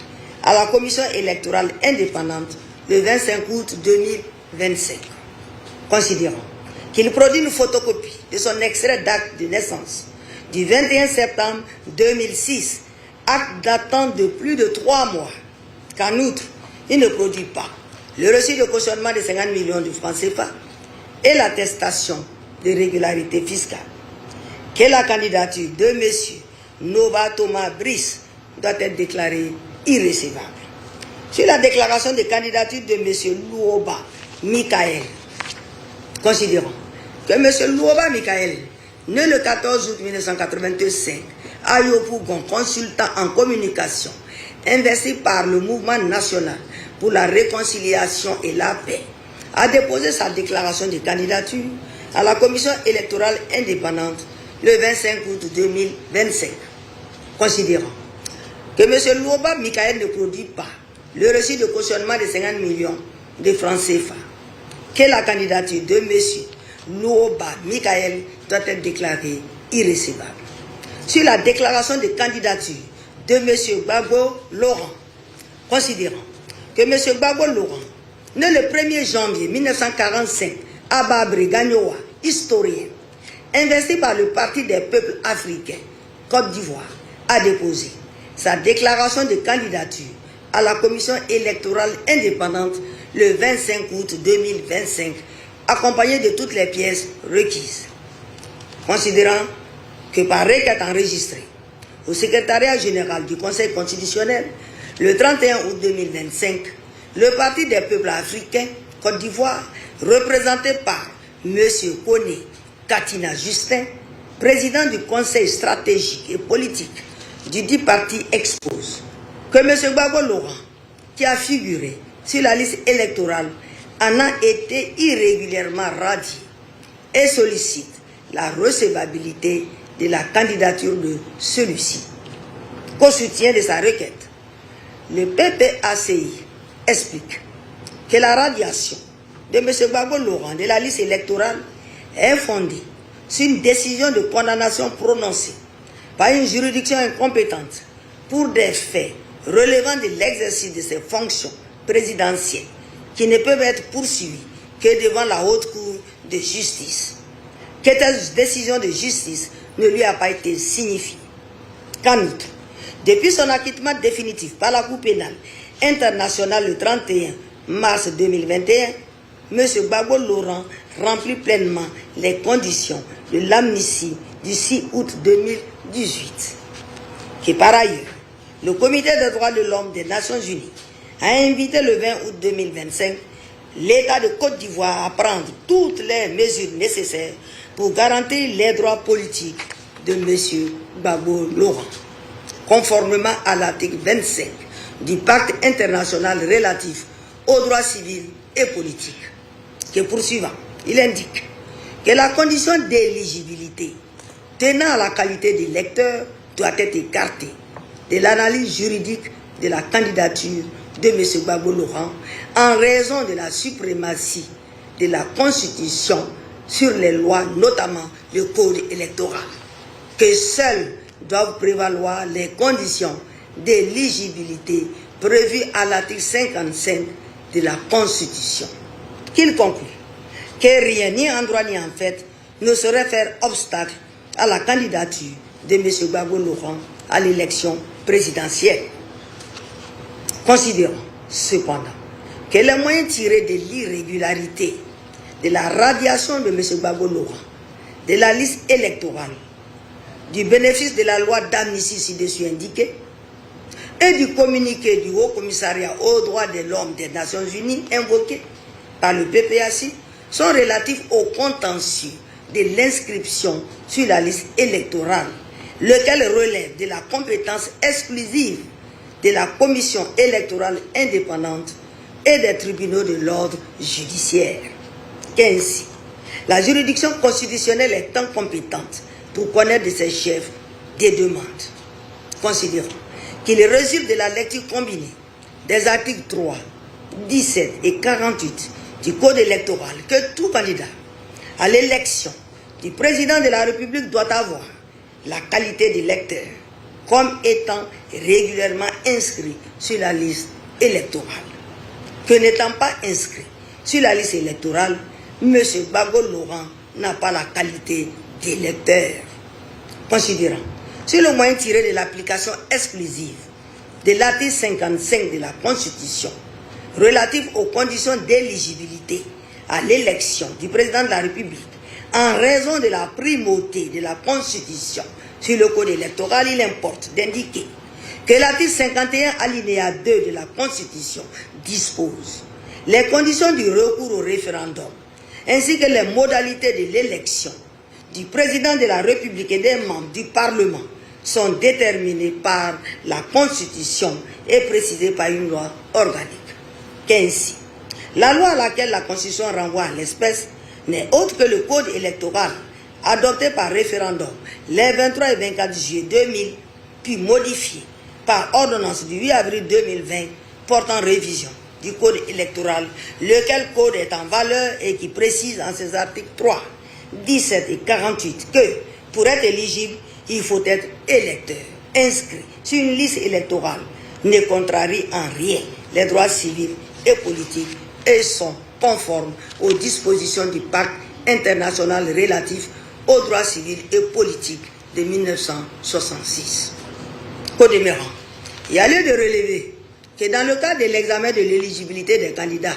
à la commission électorale indépendante le 25 août 2025. Considérant qu'il produit une photocopie de son extrait d'acte de naissance du 21 septembre 2006, acte datant de plus de 3 mois, qu'en outre, il ne produit pas le reçu de cautionnement de 50 millions de francs CFA et l'attestation de régularité fiscale, que la candidature de M. Noba Thomas Brice doit être déclarée irrécevable. Sur la déclaration de candidature de M. Louoba Michael, considérant que M. Louoba Michael, né le 14 août 1985 à Yopougon, consultant en communication, investi par le mouvement national pour la réconciliation et la paix, a déposé sa déclaration de candidature à la commission électorale indépendante le 25 août 2025. Considérant que M. Louoba Michael ne produit pas le reçu de cautionnement de 50 millions de francs CFA, que la candidature de M. Louoba Michael doit être déclarée irrécevable. Sur la déclaration de candidature de M. Gbagbo Laurent, considérant que M. Gbagbo Laurent, né le 1er janvier 1945 à Babré Gagnoa, historien, investi par le Parti des peuples africains, Côte d'Ivoire, a déposé sa déclaration de candidature à la commission électorale indépendante le 25 août 2025, accompagné de toutes les pièces requises. Considérant que par requête enregistrée au secrétariat général du Conseil constitutionnel le 31 août 2025, le Parti des peuples africains, Côte d'Ivoire, représenté par M. Kone Katina Justin, président du Conseil stratégique et politique du dit parti, expose que M. Gbagbo Laurent, qui a figuré sur la liste électorale, en a été irrégulièrement radié et sollicite la recevabilité de la candidature de celui-ci. Qu'au soutien de sa requête, le PPACI explique que la radiation de M. Gbagbo Laurent de la liste électorale est fondée sur une décision de condamnation prononcée par une juridiction incompétente pour des faits relevant de l'exercice de ses fonctions présidentielles qui ne peuvent être poursuivis que devant la haute cour de justice. Que cette décision de justice ne lui a pas été signifiée. Qu'en outre, depuis son acquittement définitif par la Cour pénale internationale le 31 mars 2021, M. Gbagbo Laurent remplit pleinement les conditions de l'amnistie du 6 août 2018. Que par ailleurs, le Comité des droits de l'homme des Nations Unies a invité le 20 août 2025 l'État de Côte d'Ivoire à prendre toutes les mesures nécessaires pour garantir les droits politiques de M. Gbagbo Laurent, conformément à l'article 25 du Pacte international relatif aux droits civils et politiques. Que poursuivant, il indique que la condition d'éligibilité tenant à la qualité d'électeur doit être écartée de l'analyse juridique de la candidature de M. Gbagbo Laurent en raison de la suprématie de la Constitution sur les lois, notamment le code électoral, que seules doivent prévaloir les conditions d'éligibilité prévues à l'article 55 de la Constitution. Qu'il conclut que rien, ni en droit ni en fait, ne saurait faire obstacle à la candidature de M. Gbagbo Laurent à l'élection présidentielle. Considérons cependant que les moyens tirés de l'irrégularité de la radiation de M. Gbagbo Laurent de la liste électorale, du bénéfice de la loi d'amnistie ci-dessus indiquée et du communiqué du Haut Commissariat aux droits de l'homme des Nations Unies invoqué par le PPACI sont relatifs au contentieux de l'inscription sur la liste électorale, lequel relève de la compétence exclusive de la Commission électorale indépendante et des tribunaux de l'ordre judiciaire. Qu'ainsi, la juridiction constitutionnelle est incompétente pour connaître de ses chefs des demandes. Considérons qu'il résulte de la lecture combinée des articles 3, 17 et 48 du Code électoral que tout candidat à l'élection du président de la République doit avoir la qualité d'électeur comme étant régulièrement inscrit sur la liste électorale. Que n'étant pas inscrit sur la liste électorale, M. Gbagbo Laurent n'a pas la qualité d'électeur. Considérant sur le moyen tiré de l'application exclusive de l'article 55 de la Constitution relative aux conditions d'éligibilité à l'élection du président de la République, en raison de la primauté de la Constitution sur le Code électoral, il importe d'indiquer que l'article 51 alinéa 2 de la Constitution dispose les conditions du recours au référendum ainsi que les modalités de l'élection du président de la République et des membres du Parlement sont déterminées par la Constitution et précisées par une loi organique. Qu'ainsi, la loi à laquelle la Constitution renvoie à l'espèce n'est autre que le Code électoral adopté par référendum les 23 et 24 juillet 2000, puis modifié par ordonnance du 8 avril 2020 portant révision du Code électoral, lequel code est en valeur et qui précise en ses articles 3, 17 et 48 que pour être éligible, il faut être électeur, inscrit sur une liste électorale, ne contrarie en rien les droits civils et politiques et sont conformes aux dispositions du Pacte international relatif aux droits civils et politiques de 1966. Codémérant, il y a lieu de relever que dans le cadre de l'examen de l'éligibilité des candidats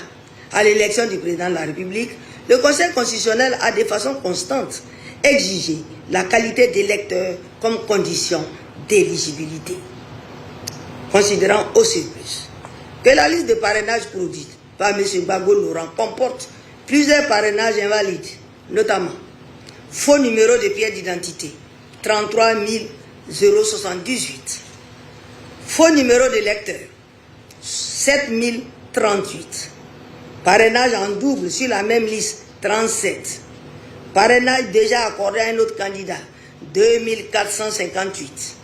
à l'élection du président de la République, le Conseil constitutionnel a de façon constante exigé la qualité d'électeur comme condition d'éligibilité. Considérant au surplus que la liste de parrainage produite par M. Gbagbo Laurent comporte plusieurs parrainages invalides, notamment faux numéro de pièce d'identité 33 078, faux numéro de lecteur 7038, parrainage en double sur la même liste 37, parrainage déjà accordé à un autre candidat 2458,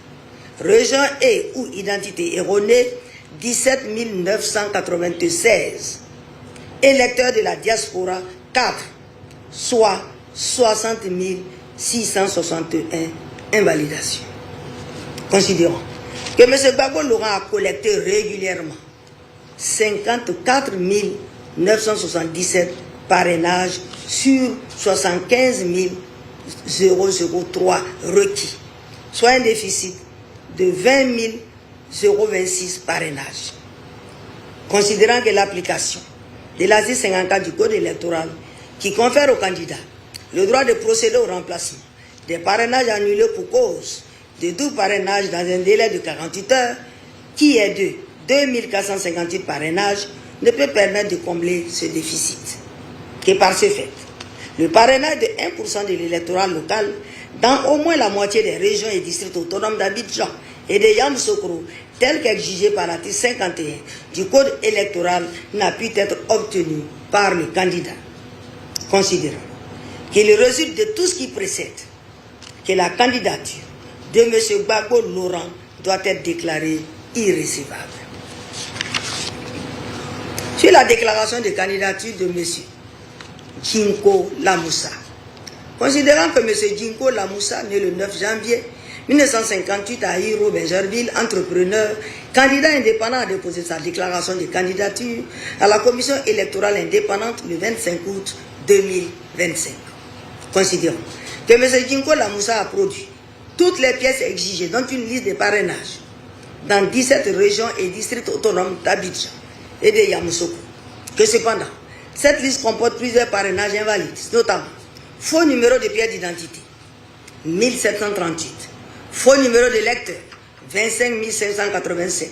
région et ou identité erronée 17 996, électeurs de la diaspora 4, soit 60 661 invalidations. Considérons que M. Gbagbo Laurent a collecté régulièrement 54 977 parrainages sur 75 003 requis, soit un déficit de 20 026 parrainages. Considérant que l'application de l'article 54 du Code électoral qui confère aux candidats le droit de procéder au remplacement des parrainages annulés pour cause de double parrainage dans un délai de 48 heures, qui est de 2458 parrainages, ne peut permettre de combler ce déficit. Que par ce fait, le parrainage de 1% de l'électorat local dans au moins la moitié des régions et districts autonomes d'Abidjan et de Yamoussoukro, tel qu'exigé par l'article 51 du Code électoral, n'a pu être obtenu par le candidat. Considérant qu'il résulte de tout ce qui précède que la candidature de M. Gbagbo Laurent doit être déclarée irrécevable. Sur la déclaration de candidature de M. Djinko Lamoussa, considérant que M. Djinko Lamoussa, né le 9 janvier 1958 à Hiro Benjerville, entrepreneur, candidat indépendant, a déposé sa déclaration de candidature à la commission électorale indépendante le 25 août 2025. Considérons que M. Djinko Lamoussa a produit toutes les pièces exigées, dont une liste de parrainage, dans 17 régions et districts autonomes d'Abidjan et de Yamoussoukro. Que cependant, cette liste comporte plusieurs parrainages invalides, notamment faux numéro de pièce d'identité 1738, faux numéro de lecteur 25 587,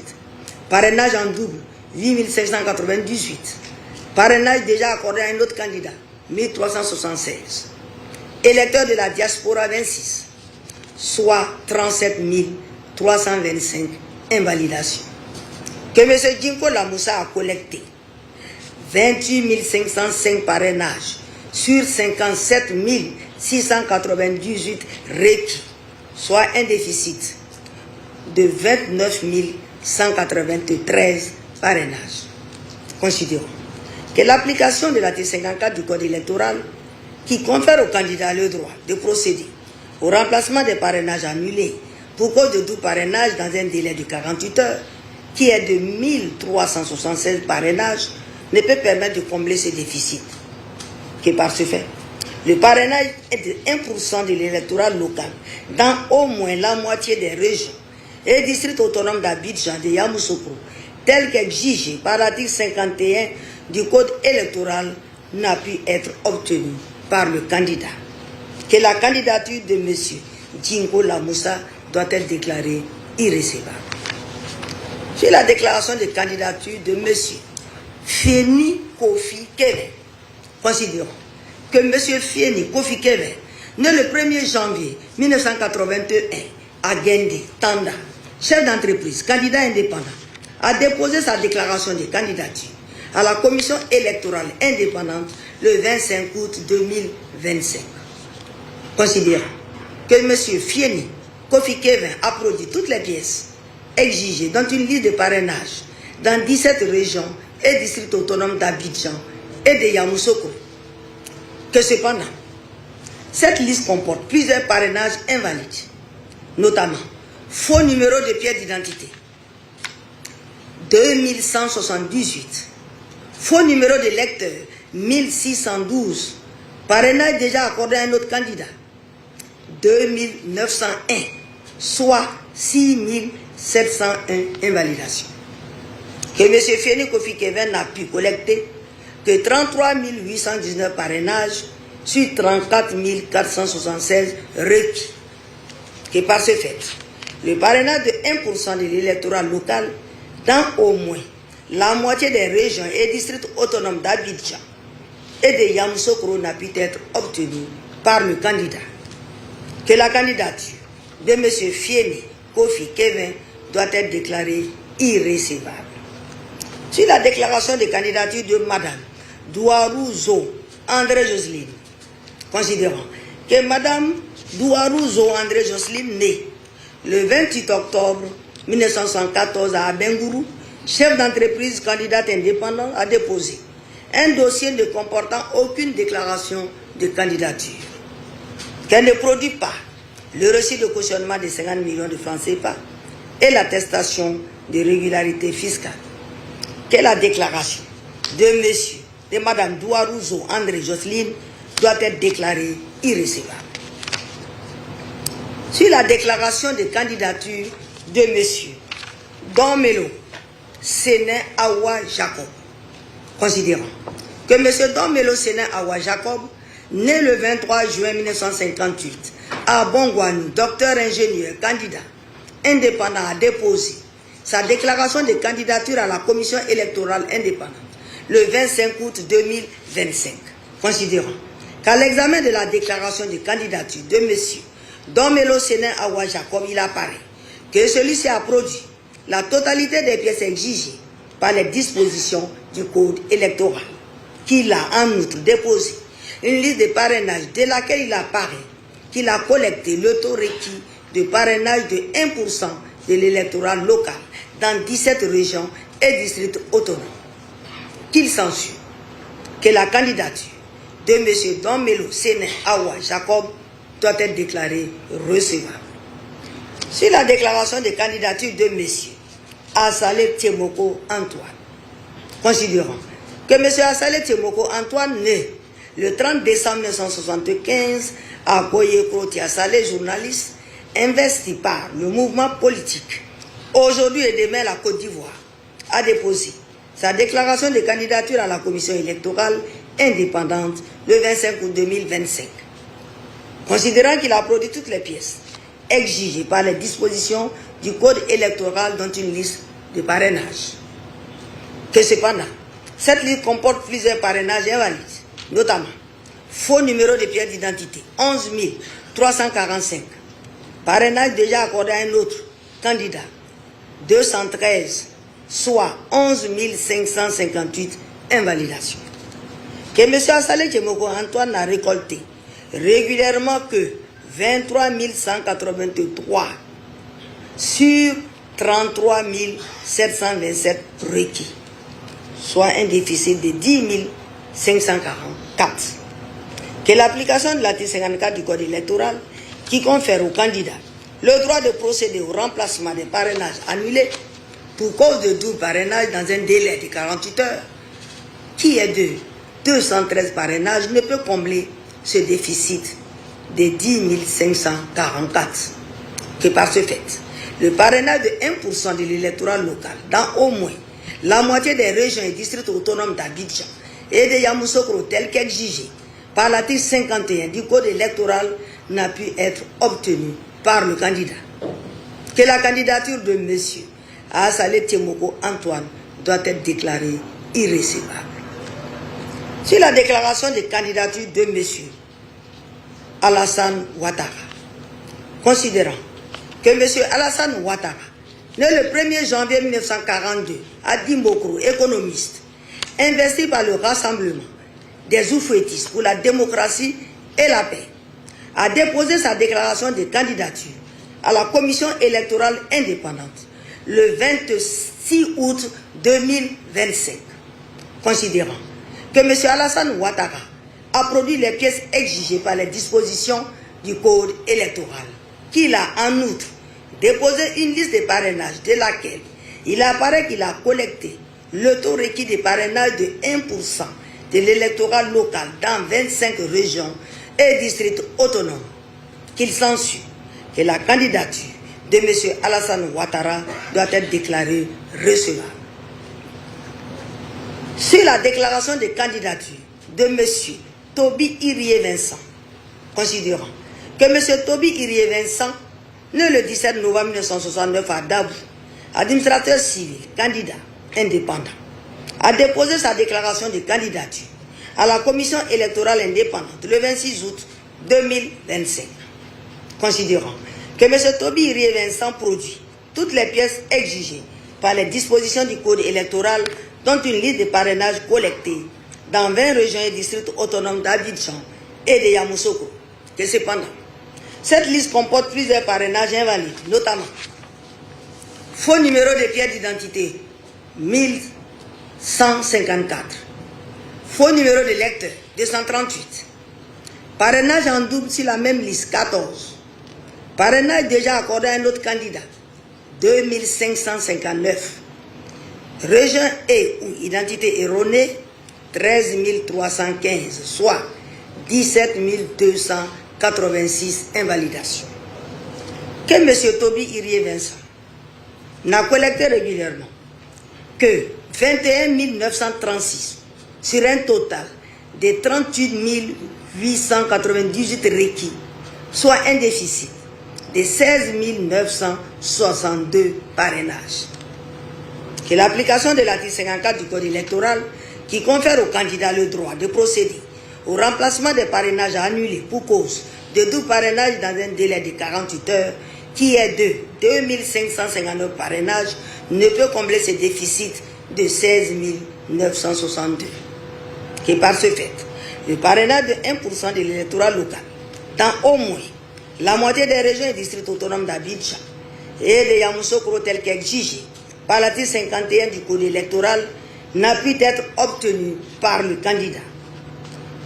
parrainage en double 8 598, parrainage déjà accordé à un autre candidat 1376, électeurs de la diaspora 26, soit 37 325 invalidations. Que M. Djinko Lamoussa a collecté 28 505 parrainages sur 57 698 requis, soit un déficit de 29 193 parrainages. Considérons que l'application de l'article 54 du Code électoral qui confère aux candidats le droit de procéder au remplacement des parrainages annulés pour cause de tout parrainage dans un délai de 48 heures, qui est de 1376 parrainages, ne peut permettre de combler ce déficit. Que par ce fait, le parrainage est de 1% de l'électorat local dans au moins la moitié des régions et districts autonomes d'Abidjan, de Yamoussoukro, tel qu'exigé par l'article 51 du Code électoral, n'a pu être obtenu par le candidat. Que la candidature de M. Djingo Lamoussa doit être déclarée irrecevable. Sur la déclaration de candidature de M. Fieni Kofi Kevin, considérons que M. Fieni Kofi Kevin, né le 1er janvier 1981 à Gendé, Tanda, chef d'entreprise, candidat indépendant, a déposé sa déclaration de candidature à la commission électorale indépendante le 25 août 2025. Considérant que M. Fieni Kofi Kevin a produit toutes les pièces exigées dans une liste de parrainage dans 17 régions et districts autonomes d'Abidjan et de Yamoussoukro, que cependant, cette liste comporte plusieurs parrainages invalides, notamment faux numéro de pièce d'identité, 2178, faux numéro de lecteur, 1612, parrainage déjà accordé à un autre candidat, 2901, soit 6701 invalidations. Que M. Fieni Kofi Kevin n'a pu collecter que 33 819 parrainages sur 34 476 requis. Que par ce fait, le parrainage de 1% de l'électorat local dans au moins la moitié des régions et districts autonomes d'Abidjan et de Yamoussoukro n'a pu être obtenu par le candidat. Que la candidature de M. Fieni Kofi Kevin doit être déclarée irrecevable. Sur la déclaration de candidature de Mme Douarouzo André Jocelyne, considérant que Mme Douarouzo André Jocelyne, née le 28 octobre 1974 à Abengourou, chef d'entreprise candidate indépendant, a déposé un dossier ne comportant aucune déclaration de candidature. Qu'elle ne produit pas le reçu de cautionnement de 50 millions de francs CFA et l'attestation de régularité fiscale. Que la déclaration de Mme Douarouzo André Jocelyne doit être déclarée irrecevable. Sur la déclaration de candidature de M. Donmelo Sénin Awa Jacob, considérant que M. Donmelo Sénin Awa Jacob, né le 23 juin 1958 à Bongouanou, docteur ingénieur, candidat indépendant, a déposé sa déclaration de candidature à la commission électorale indépendante le 25 août 2025, considérant qu'à l'examen de la déclaration de candidature de M. Donmelo Sénin Awa Jacob, il apparaît que celui-ci a produit la totalité des pièces exigées par les dispositions du Code électoral, qu'il a en outre déposé une liste de parrainage de laquelle il apparaît qu'il a collecté le taux requis de parrainage de 1% de l'électorat local dans 17 régions et districts autonomes. Qu'il s'ensuit que la candidature de M. Donmelo Sénin Awa Jacob doit être déclarée recevable. Sur la déclaration de candidature de M. Assalé Tiemoko Antoine, considérant que M. Assalé Tiemoko Antoine, né le 30 décembre 1975 à Koyekro Tiasalé, journaliste, investi par le mouvement politique, aujourd'hui et demain la Côte d'Ivoire, a déposé sa déclaration de candidature à la commission électorale indépendante le 25 août 2025. Considérant qu'il a produit toutes les pièces exigées par les dispositions du Code électoral dont une liste de parrainage. Que cependant, cette liste comporte plusieurs parrainages invalides, notamment faux numéro de pièce d'identité, 11 345, parrainage déjà accordé à un autre candidat, 213, soit 11 558 invalidations. Que M. Assalé Tiemoko Antoine n'a récolté régulièrement que 23 183 sur 33 727 requis, soit un déficit de 10 544. Que l'application de l'article 54 du Code électoral qui confère aux candidats le droit de procéder au remplacement des parrainages annulés pour cause de double parrainage dans un délai de 48 heures, qui est de 213 parrainages, ne peut combler ce déficit de 10 544. Que par ce fait, le parrainage de 1% de l'électorat local dans au moins la moitié des régions et districts autonomes d'Abidjan et de Yamoussoukro tel qu'exigé par l'article 51 du Code électoral n'a pu être obtenu par le candidat. Que la candidature de M. Assalé Temoko Antoine doit être déclarée irrécevable. Sur la déclaration de candidature de M. Alassane Ouattara, considérant que M. Alassane Ouattara, né le 1er janvier 1942 à Dimbokro, économiste, investi par le Rassemblement des Oufouettistes pour la démocratie et la paix, a déposé sa déclaration de candidature à la Commission électorale indépendante le 26 août 2025, considérant que M. Alassane Ouattara a produit les pièces exigées par les dispositions du Code électoral, qu'il a en outre déposé une liste de parrainages de laquelle il apparaît qu'il a collecté le taux requis de parrainage de 1% de l'électorat local dans 25 régions et districts autonomes, qu'il s'ensuit que la candidature de M. Alassane Ouattara doit être déclarée recevable. Sur la déclaration de candidature de M. Toby Irie Vincent, considérant que M. Toby Irie Vincent, né le 17 novembre 1969 à Dabou, administrateur civil, candidat indépendant, a déposé sa déclaration de candidature à la Commission électorale indépendante le 26 août 2025, considérant que M. Toby Irie Vincent produit toutes les pièces exigées par les dispositions du Code électoral, dont une liste de parrainages collectés dans 20 régions et districts autonomes d'Abidjan et de Yamoussoukro, que cependant, cette liste comporte plusieurs parrainages invalides, notamment faux numéro de pièce d'identité 1154, faux numéro de lecteur 238, parrainage en double sur la même liste 14, parrainage déjà accordé à un autre candidat 2559, région et ou identité erronée 13 315, soit 17 286 invalidations. Que M. Toby Irie Vincent n'a collecté régulièrement que 21 936 sur un total de 38 898 requis, soit un déficit de 16 962 parrainages. Que l'application de l'article 54 du Code électoral qui confère aux candidats le droit de procéder au remplacement des parrainages annulés pour cause de double parrainage dans un délai de 48 heures, qui est de 2559 parrainages, ne peut combler ce déficit de 16 962. Que par ce fait, le parrainage de 1% de l'électorat local dans au moins la moitié des régions et districts autonomes d'Abidjan et de Yamoussoukro tel qu'exigé par l'article 51 du Code électoral n'a pu être obtenu par le candidat.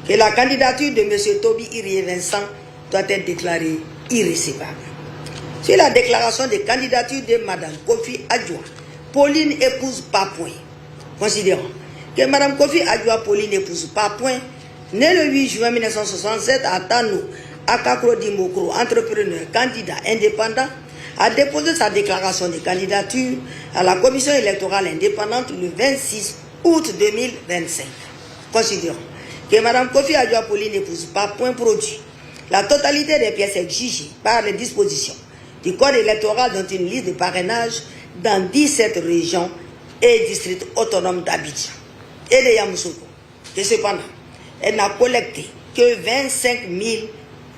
Que la candidature de M. Toby Irie Vincent doit être déclarée irrécevable. Sur la déclaration de candidature de Mme Kofi Adjoua Pauline épouse Papouin, considérant que Mme Kofi Adjoua Pauline épouse Papouin, née le 8 juin 1967 à Tano, à Kakro-Dimokro, entrepreneur, candidat indépendant, a déposé sa déclaration de candidature à la Commission électorale indépendante le 26 août 2025, considérant que Mme Kofi Adjoua Pauline épouse Papouin produit la totalité des pièces exigées par les dispositions du Code électoral, dont une liste de parrainage dans 17 régions et districts autonomes d'Abidjan et de Yamoussoukro, que cependant, elle n'a collecté que 25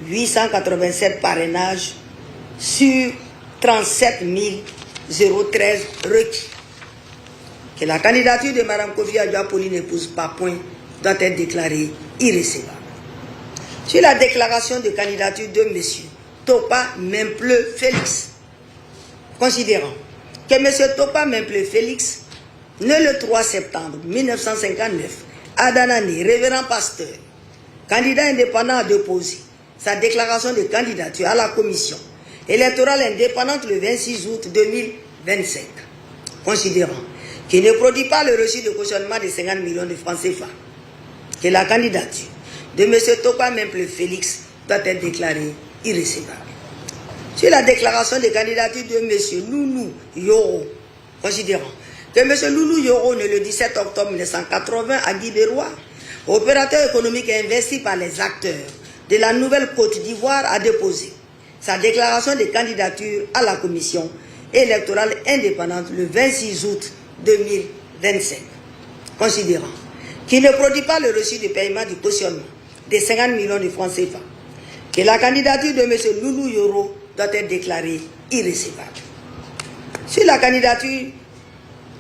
887 parrainages sur 37 013 requis. Que la candidature de Mme Kofi Adjoua Pauline épouse Papouin doit être déclarée irrécevable. Sur la déclaration de candidature de M. Topa Mempleu Félix, considérant que M. Topa Mempleu Félix, né le 3 septembre 1959, à Danani, révérend pasteur, candidat indépendant a déposé sa déclaration de candidature à la commission électorale indépendante le 26 août 2025, considérant qu'il ne produit pas le reçu de cautionnement de 50 millions de francs CFA, que la candidature de M. Tokwa Memple Félix doit être déclarée irrécevable. Sur la déclaration de candidature de M. Loulou Yoro, considérant que M. Loulou Yoro, né le 17 octobre 1980 à Guy-Bérois, opérateur économique investi par les acteurs de la Nouvelle-Côte d'Ivoire, a déposé sa déclaration de candidature à la commission électorale indépendante le 26 août 2025, considérant qu'il ne produit pas le reçu de paiement du cautionnement de 50 millions de francs CFA, que la candidature de M. Loulou Yoro doit être déclarée irrécevable. Sur la candidature,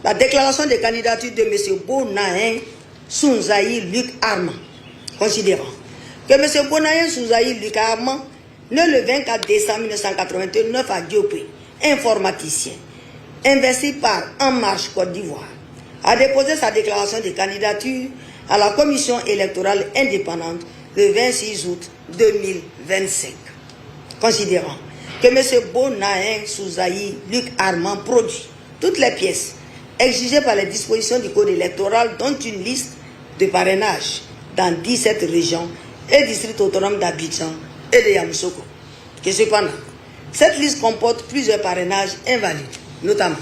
la déclaration de candidature de M. Bonayen Sounzaï Luc Armand, considérant que M. Bonayen Sounzaï Luc Armand, né le 24 décembre 1989 à Diopé, informaticien, investi par En Marche Côte d'Ivoire, a déposé sa déclaration de candidature à la commission électorale indépendante le 26 août 2025, considérant que M. Bonayen Sounzaï Luc Armand produit toutes les pièces exigées par les dispositions du code électoral, dont une liste de parrainage dans 17 régions et districts autonomes d'Abidjan et de Yamoussoukro. Que cependant, cette liste comporte plusieurs parrainages invalides, notamment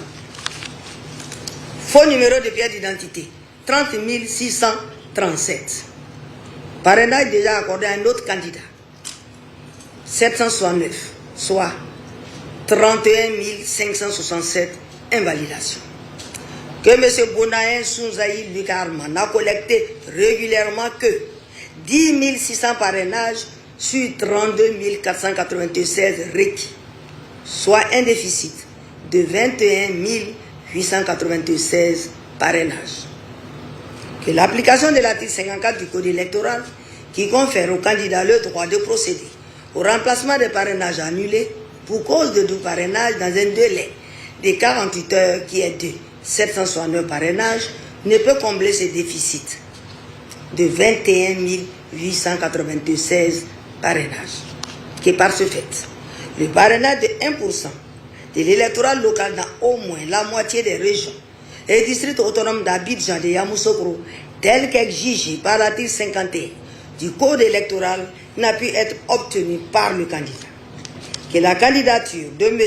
faux numéro de pièce d'identité 30 637, parrainage déjà accordé à un autre candidat 769, soit 31 567 invalidations. Que M. Bonayen Sounzaï Luc Armand n'a collecté régulièrement que 10 600 parrainages sur 32 496 requis, soit un déficit de 21 896 parrainages. Que l'application de l'article 54 du Code électoral, qui confère aux candidats le droit de procéder au remplacement des parrainages annulés pour cause de double parrainage dans un délai de 48 heures qui est de 769 parrainages, ne peut combler ce déficit de 21 896 parrainages. Que par ce fait, le parrainage de 1% de l'électorat local dans au moins la moitié des régions et districts autonomes d'Abidjan et de Yamoussoukro, tel qu'exigé par l'article 51 du Code électoral, n'a pu être obtenu par le candidat. Que la candidature de M.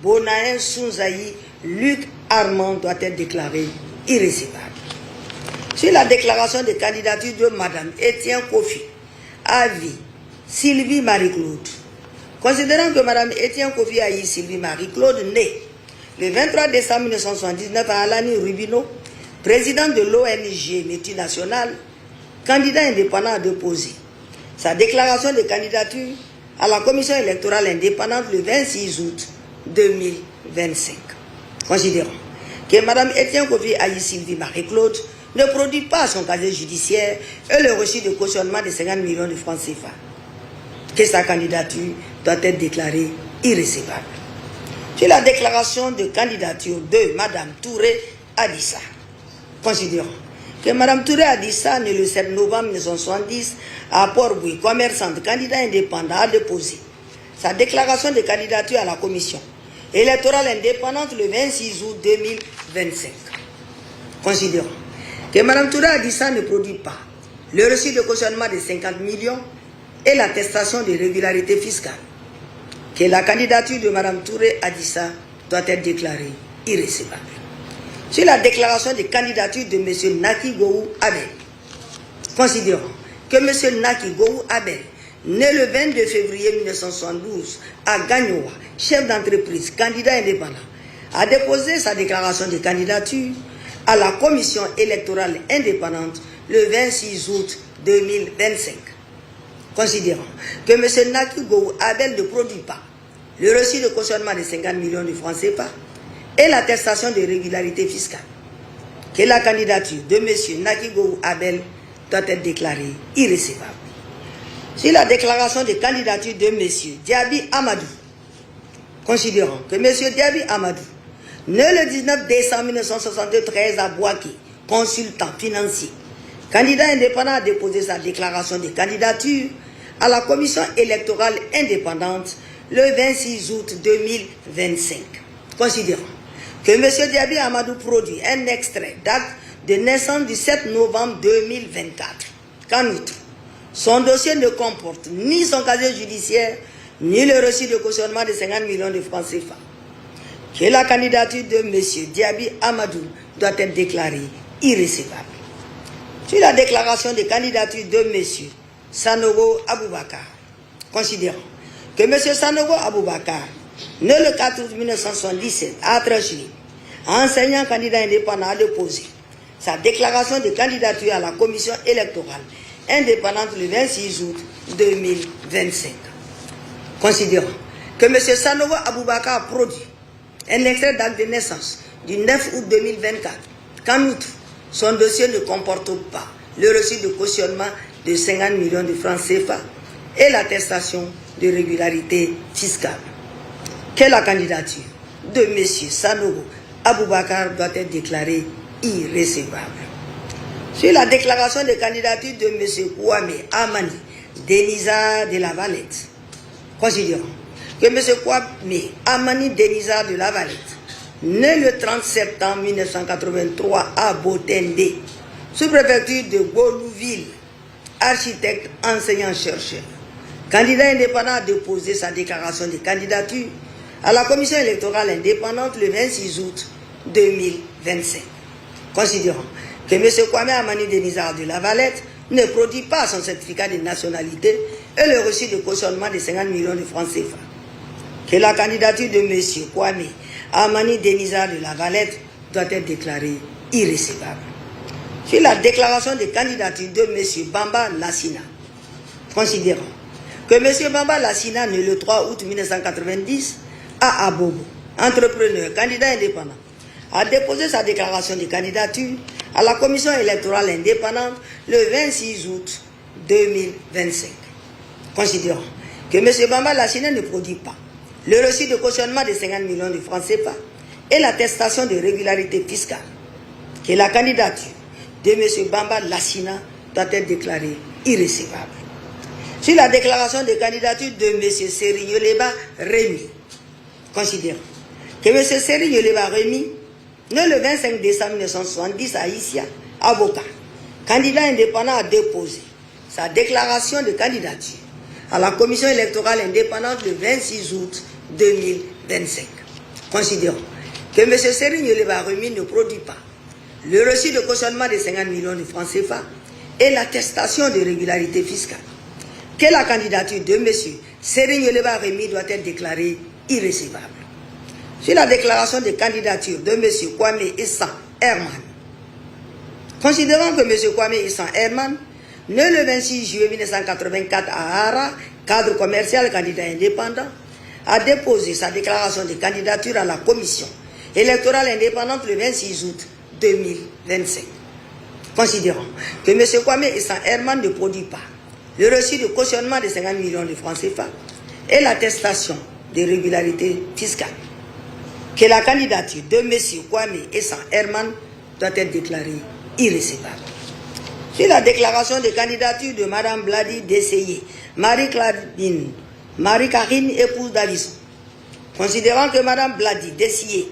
Bonayen Sounzaï Luc Armand doit être déclarée irrécevable. Sur la déclaration de candidature de Mme Etienne Kofi Avi Sylvie Marie-Claude, considérant que Mme Etienne Kofi Avi Sylvie Marie-Claude, née le 23 décembre 1979 à Alani Rubino, présidente de l'ONG multinationale, candidat indépendant, a déposé sa déclaration de candidature à la commission électorale indépendante le 26 août 2025, considérant que Mme Etienne Kofi Ayi Sylvie Marie-Claude ne produit pas son casier judiciaire et le reçu de cautionnement de 50 millions de francs CFA, que sa candidature doit être déclarée irrécevable. Sur la déclaration de candidature de Mme Touré Adissa, considérant que Mme Touré Adissa, née le 7 novembre 1970 à Port-Bouy, commerçante, candidat indépendant, a déposé sa déclaration de candidature à la commission électorale indépendante le 26 août 2025, considérant que Mme Touré Adissa ne produit pas le reçu de cautionnement de 50 millions et l'attestation de régularité fiscale, que la candidature de Mme Touré Adissa doit être déclarée irrécevable. Sur la déclaration de candidature de M. Naki Gowou Abel, considérant que M. Naki Gowou Abel, né le 22 février 1972 à Gagnoa, chef d'entreprise, candidat indépendant, a déposé sa déclaration de candidature à la commission électorale indépendante le 26 août 2025, considérant que M. Naki Gowou Abel ne produit pas le reçu de cautionnement de 50 millions de francs CFA et l'attestation de régularité fiscale, que la candidature de M. Naki Gowou Abel doit être déclarée irrécevable. Sur la déclaration de candidature de M. Diaby Amadou, considérant que M. Diaby Amadou, né le 19 décembre 1973 à Boaké, consultant financier. Candidat indépendant a déposé sa déclaration de candidature à la commission électorale indépendante le 26 août 2025. Considérons que M. Diaby Amadou produit un extrait d'acte de naissance du 7 novembre 2024. Qu'en outre, son dossier ne comporte ni son casier judiciaire, ni le reçu de cautionnement de 50 millions de francs CFA. Que la candidature de M. Diaby Amadou doit être déclarée irrécevable. Sur la déclaration de candidature de M. Sanogo Aboubakar, considérons que M. Sanogo Aboubakar, né le 4 août 1977 à Trancheville, enseignant candidat indépendant, a déposé sa déclaration de candidature à la commission électorale indépendante le 26 août 2025. Considérons que M. Sanogo Aboubakar a produit un extrait d'acte de naissance du 9 août 2024. Qu'en outre, son dossier ne comporte pas le reçu de cautionnement de 50 millions de francs CFA et l'attestation de régularité fiscale. Que la candidature de M. Sanogo Aboubakar doit être déclarée irrécevable. Sur la déclaration de candidature de M. Kwame Amani Denisa de la Valette, considérons que M. Kwame Amani Denisa de la Valette, né le 30 septembre 1983 à Botende, sous-préfecture de Golouville, architecte, enseignant-chercheur, candidat indépendant, a déposé sa déclaration de candidature à la commission électorale indépendante le 26 août 2025. Considérons que M. Kwame Amani Denisa de la Valette ne produit pas son certificat de nationalité et le reçu de cautionnement de 50 millions de francs CFA. Que la candidature de M. Kwame Amani Denisa de la Valette doit être déclarée irrécevable. Sur la déclaration de candidature de M. Bamba Lassina, considérons que M. Bamba Lassina, né le 3 août 1990 à Abobo, entrepreneur, candidat indépendant, a déposé sa déclaration de candidature à la commission électorale indépendante le 26 août 2025. Considérons que M. Bamba Lassina ne produit pas le reçu de cautionnement de 50 millions de francs CFA et l'attestation de régularité fiscale. Que la candidature de M. Bamba Lassina doit être déclarée irrécevable. Sur la déclaration de candidature de M. Serignoleba Rémy, considérons que M. Serignoleba Rémy, né le 25 décembre 1970 à Issia, avocat, candidat indépendant, a déposé sa déclaration de candidature à la commission électorale indépendante le 26 août 2025. Considérons que M. Serignoleba Rémy ne produit pas le reçu de cautionnement de 50 millions de francs CFA et l'attestation de régularité fiscale. Que la candidature de M. Serignoleba Rémy doit être déclarée irrécevable. Sur la déclaration de candidature de M. Kwame Issa Herman, considérant que M. Kwame Issa Herman, né le 26 juillet 1984 à Ara, cadre commercial, candidat indépendant, a déposé sa déclaration de candidature à la commission électorale indépendante le 26 août 2025. Considérons que M. Kwame Issa Herman ne produit pas le reçu de cautionnement de 50 millions de francs CFA et l'attestation de régularité fiscale. Que la candidature de M. Kwame Issa Herman doit être déclarée irrécevable. Sur la déclaration de candidature de Mme Bladi Dessayé, Marie-Karine, épouse d'Avisson, considérant que Mme Bladi Dessayé,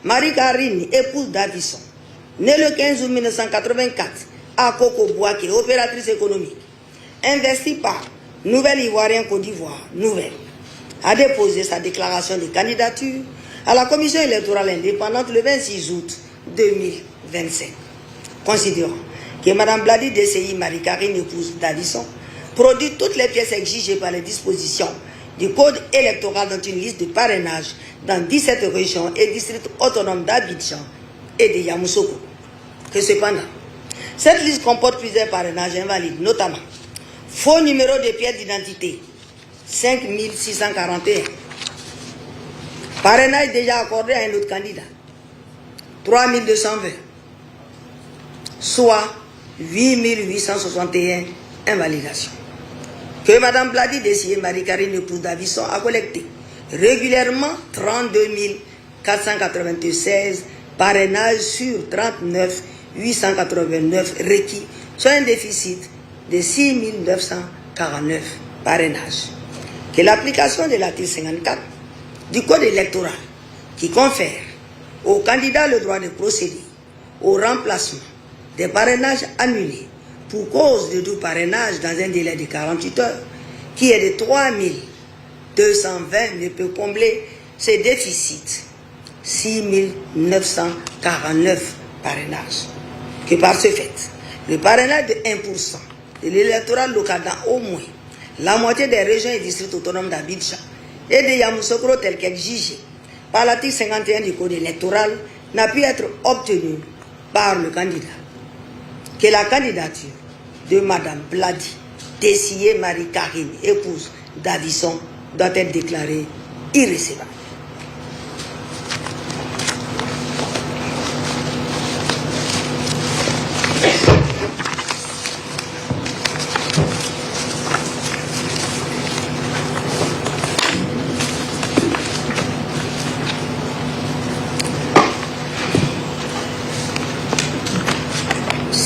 Marie-Karine, épouse d'Avisson, née le 15 août 1984 à Koko Boaké, opératrice économique, investie par Nouvelle Ivoirien Côte d'Ivoire, Nouvelle, a déposé sa déclaration de candidature à la commission électorale indépendante le 26 août 2025. Considérons que Mme Bladi Dessayé, Marie-Karine, épouse d'Avisson, produit toutes les pièces exigées par les dispositions du Code électoral dans une liste de parrainage dans 17 régions et districts autonomes d'Abidjan et de Yamoussoukro. Que cependant, cette liste comporte plusieurs parrainages invalides, notamment faux numéro de pièce d'identité 5641, parrainage déjà accordé à un autre candidat 3220, soit 8861 invalidations. Que Mme Bladi Dessayé, Marie-Karine, épouse d'Avisson, a collecté régulièrement 32 496 parrainages sur 39 889 requis, soit un déficit de 6 949 parrainages. Que l'application de l'article 54 du Code électoral qui confère aux candidats le droit de procéder au remplacement des parrainages annulés pour cause de doux parrainage dans un délai de 48 heures, qui est de 3 220, ne peut combler ce déficit 6 949 parrainages. Que par ce fait, le parrainage de 1% de l'électorat local dans au moins la moitié des régions et districts autonomes d'Abidjan et de Yamoussoukro tel qu'exigé par l'article 51 du Code électoral n'a pu être obtenu par le candidat. Que la candidature de Mme Bladi Tessié Marie-Karine, épouse d'Avisson, doit être déclarée irrécevable.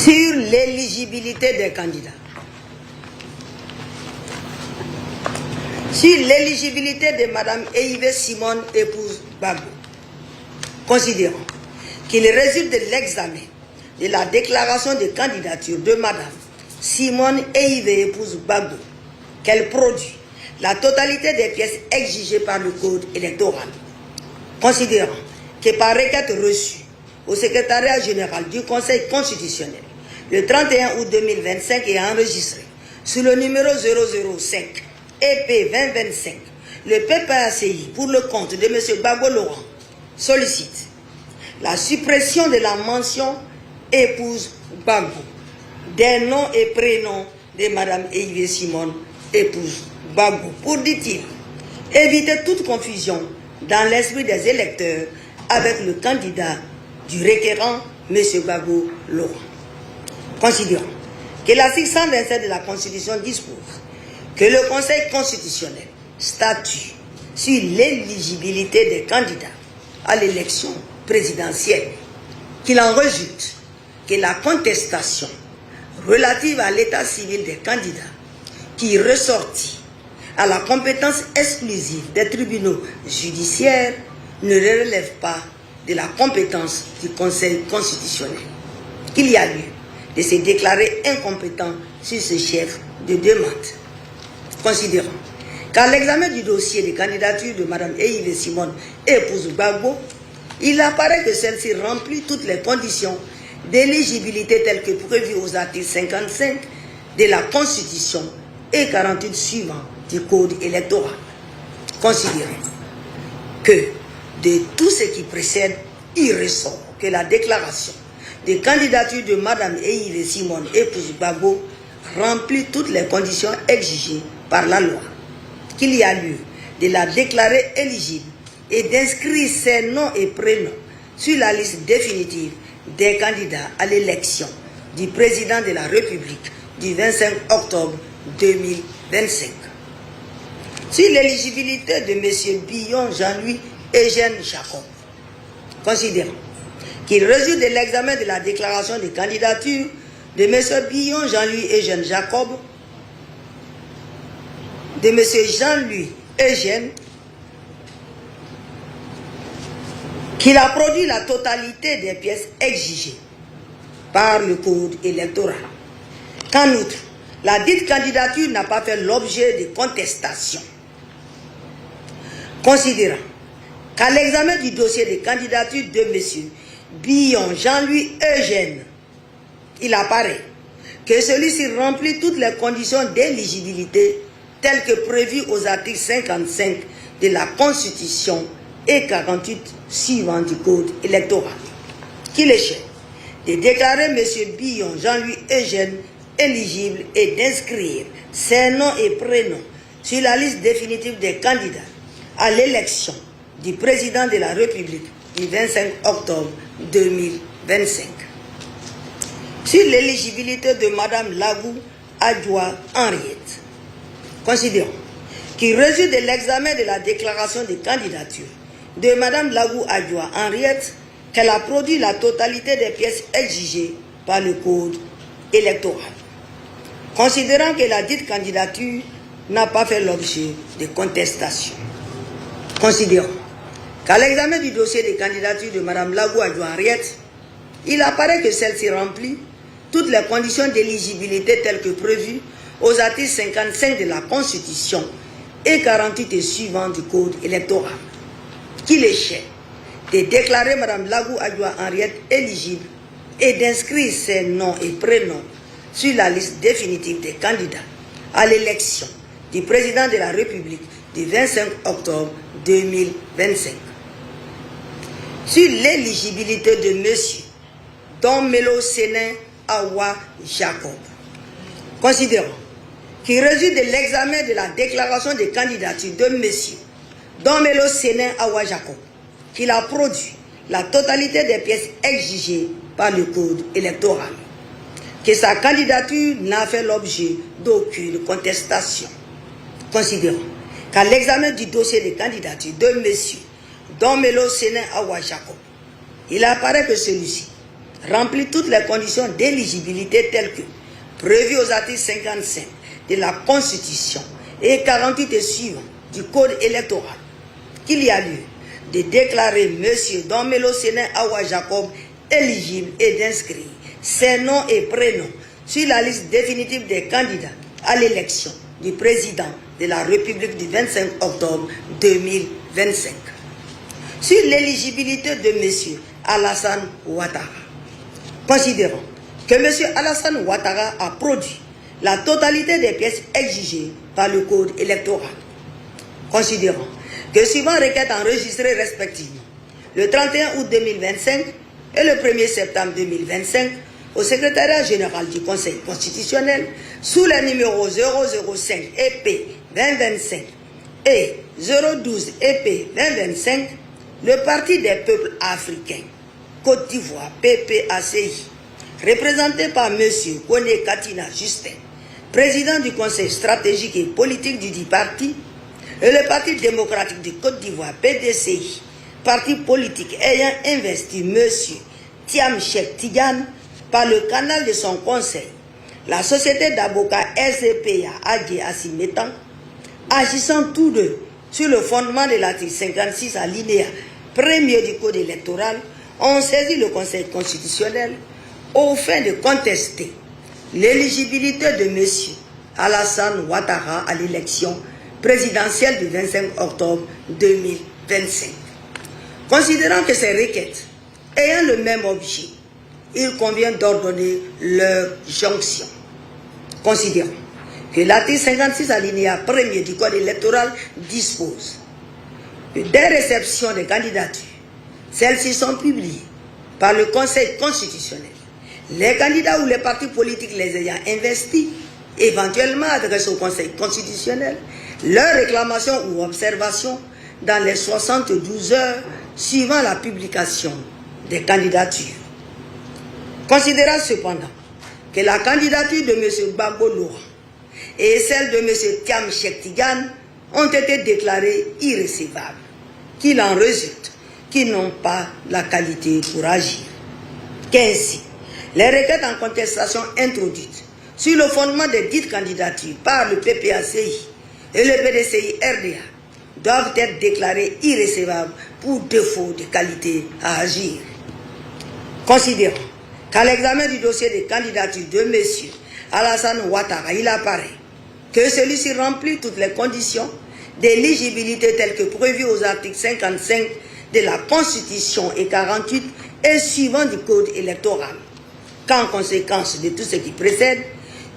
Sur l'éligibilité des candidats. Sur l'éligibilité de Mme Eive Simone, épouse Gbagbo, considérant qu'il résulte de l'examen de la déclaration de candidature de Mme Simone Eive, épouse Gbagbo, qu'elle produit la totalité des pièces exigées par le Code électoral, considérant que par requête reçue au secrétariat général du Conseil constitutionnel le 31 août 2025 est enregistré sous le numéro 005 EP 2025, le PPACI pour le compte de M. Gbagbo Laurent sollicite la suppression de la mention épouse Gbagbo des noms et prénoms de Mme Eive Simone, épouse Gbagbo, pour, dit-il, éviter toute confusion dans l'esprit des électeurs avec le candidat du requérant, M. Gbagbo Laurent. Considérant que l'article 127 de la Constitution dispose que le Conseil constitutionnel statue sur l'éligibilité des candidats à l'élection présidentielle, qu'il en résulte que la contestation relative à l'état civil des candidats qui ressortit à la compétence exclusive des tribunaux judiciaires ne relève pas de la compétence du Conseil constitutionnel, qu'il y a lieu de se déclarer incompétent sur ce chef de demande. Considérant qu'à l'examen du dossier de candidature de Mme Eive Simone, épouse Gbagbo, il apparaît que celle-ci remplit toutes les conditions d'éligibilité telles que prévues aux articles 55 de la Constitution et 48 suivants du Code électoral. Considérant que de tout ce qui précède, il ressort que la déclaration de candidature de Mme Eive Simone, épouse Gbagbo, remplit toutes les conditions exigées par la loi, qu'il y a lieu de la déclarer éligible et d'inscrire ses noms et prénoms sur la liste définitive des candidats à l'élection du président de la République du 25 octobre 2025. Sur l'éligibilité de M. Billon Jean-Louis Eugène Jacob, considérant qu'il résulte de l'examen de la déclaration de candidature de M. Billon Jean-Louis Eugène Jacob, de M. Jean-Louis Eugène, qu'il a produit la totalité des pièces exigées par le Code électoral. Qu'en outre, la dite candidature n'a pas fait l'objet de contestation. Considérant qu'à l'examen du dossier de candidature de M. Billon Jean-Louis Eugène, il apparaît que celui-ci remplit toutes les conditions d'éligibilité telles que prévues aux articles 55 de la Constitution et 48 suivants du Code électoral, qu'il échec de déclarer M. Billon Jean-Louis Eugène éligible et d'inscrire ses noms et prénoms sur la liste définitive des candidats à l'élection du président de la République du 25 octobre 2025. Sur l'éligibilité de Mme Lagou Adjoua Henriette, considérant qu'il résulte de l'examen de la déclaration de candidature de Mme Lagou Adjoa Henriette qu'elle a produit la totalité des pièces exigées par le code électoral. Considérant que la dite candidature n'a pas fait l'objet de contestation. Considérons qu'à l'examen du dossier de candidature de Mme Lagou Adjoa Henriette, il apparaît que celle-ci remplit toutes les conditions d'éligibilité telles que prévues aux articles 55 de la Constitution et 48 et suivants du Code électoral, qu'il échait de déclarer Mme Lagou Adjoa Henriette éligible et d'inscrire ses noms et prénoms sur la liste définitive des candidats à l'élection du président de la République du 25 octobre 2025. Sur l'éligibilité de M. Don Melo Sénin Awa Jacob, considérons qu'il résulte de l'examen de la déclaration de candidature de M. Don Melo Sénin Awa Jacob qu'il a produit la totalité des pièces exigées par le Code électoral, que sa candidature n'a fait l'objet d'aucune contestation. Considérons qu'à l'examen du dossier de candidature de M. Don Melo Sénin Awa Jacob, il apparaît que celui-ci remplit toutes les conditions d'éligibilité telles que prévues aux articles 55 de la Constitution et 48 et suivants du Code électoral, qu'il y a lieu de déclarer M. Don Melo Sénin Awa Jacob éligible et d'inscrire ses noms et prénoms sur la liste définitive des candidats à l'élection du président de la République du 25 octobre 2025. Sur l'éligibilité de M. Alassane Ouattara, considérons que M. Alassane Ouattara a produit la totalité des pièces exigées par le Code électoral. Considérons que suivant requêtes enregistrées respectivement le 31 août 2025 et le 1er septembre 2025 au secrétariat général du Conseil constitutionnel sous les numéros 005 EP 2025 et 012 EP 2025, le Parti des peuples africains, Côte d'Ivoire, PPACI, représenté par M. Kone Katina Justin, président du Conseil stratégique et politique du dit parti, et le Parti démocratique de Côte d'Ivoire, PDCI, parti politique ayant investi M. Thiam Cheikh Tidiane par le canal de son conseil, la société d'avocats SCPA Adje Asimetan, agissant tous deux sur le fondement de l'article 56 alinéa 1er du Code électoral, ont saisi le Conseil constitutionnel au fin de contester l'éligibilité de M. Alassane Ouattara à l'élection présidentielle du 25 octobre 2025. Considérant que ces requêtes ayant le même objet, il convient d'ordonner leur jonction. Considérons que l'article 56 alinéa 1er du Code électoral dispose que dès réception des candidatures, celles-ci sont publiées par le Conseil constitutionnel. Les candidats ou les partis politiques les ayant investis, éventuellement adressent au Conseil constitutionnel leurs réclamations ou observations dans les 72 heures suivant la publication des candidatures. Considérant cependant que la candidature de M. Gbagbo Laurent et celle de M. Thiam Cheikh Tidiane ont été déclarées irrécevables, qu'il en résulte qu'ils n'ont pas la qualité pour agir. Qu'ainsi, les requêtes en contestation introduites sur le fondement des dites candidatures par le PPACI et le PDCI RDA doivent être déclarées irrécevables pour défaut de qualité à agir. Considérons qu'à l'examen du dossier de candidature de M. Alassane Ouattara, il apparaît que celui-ci remplit toutes les conditions d'éligibilité telles que prévues aux articles 55 de la Constitution et 48 et suivant du Code électoral. Qu'en conséquence de tout ce qui précède,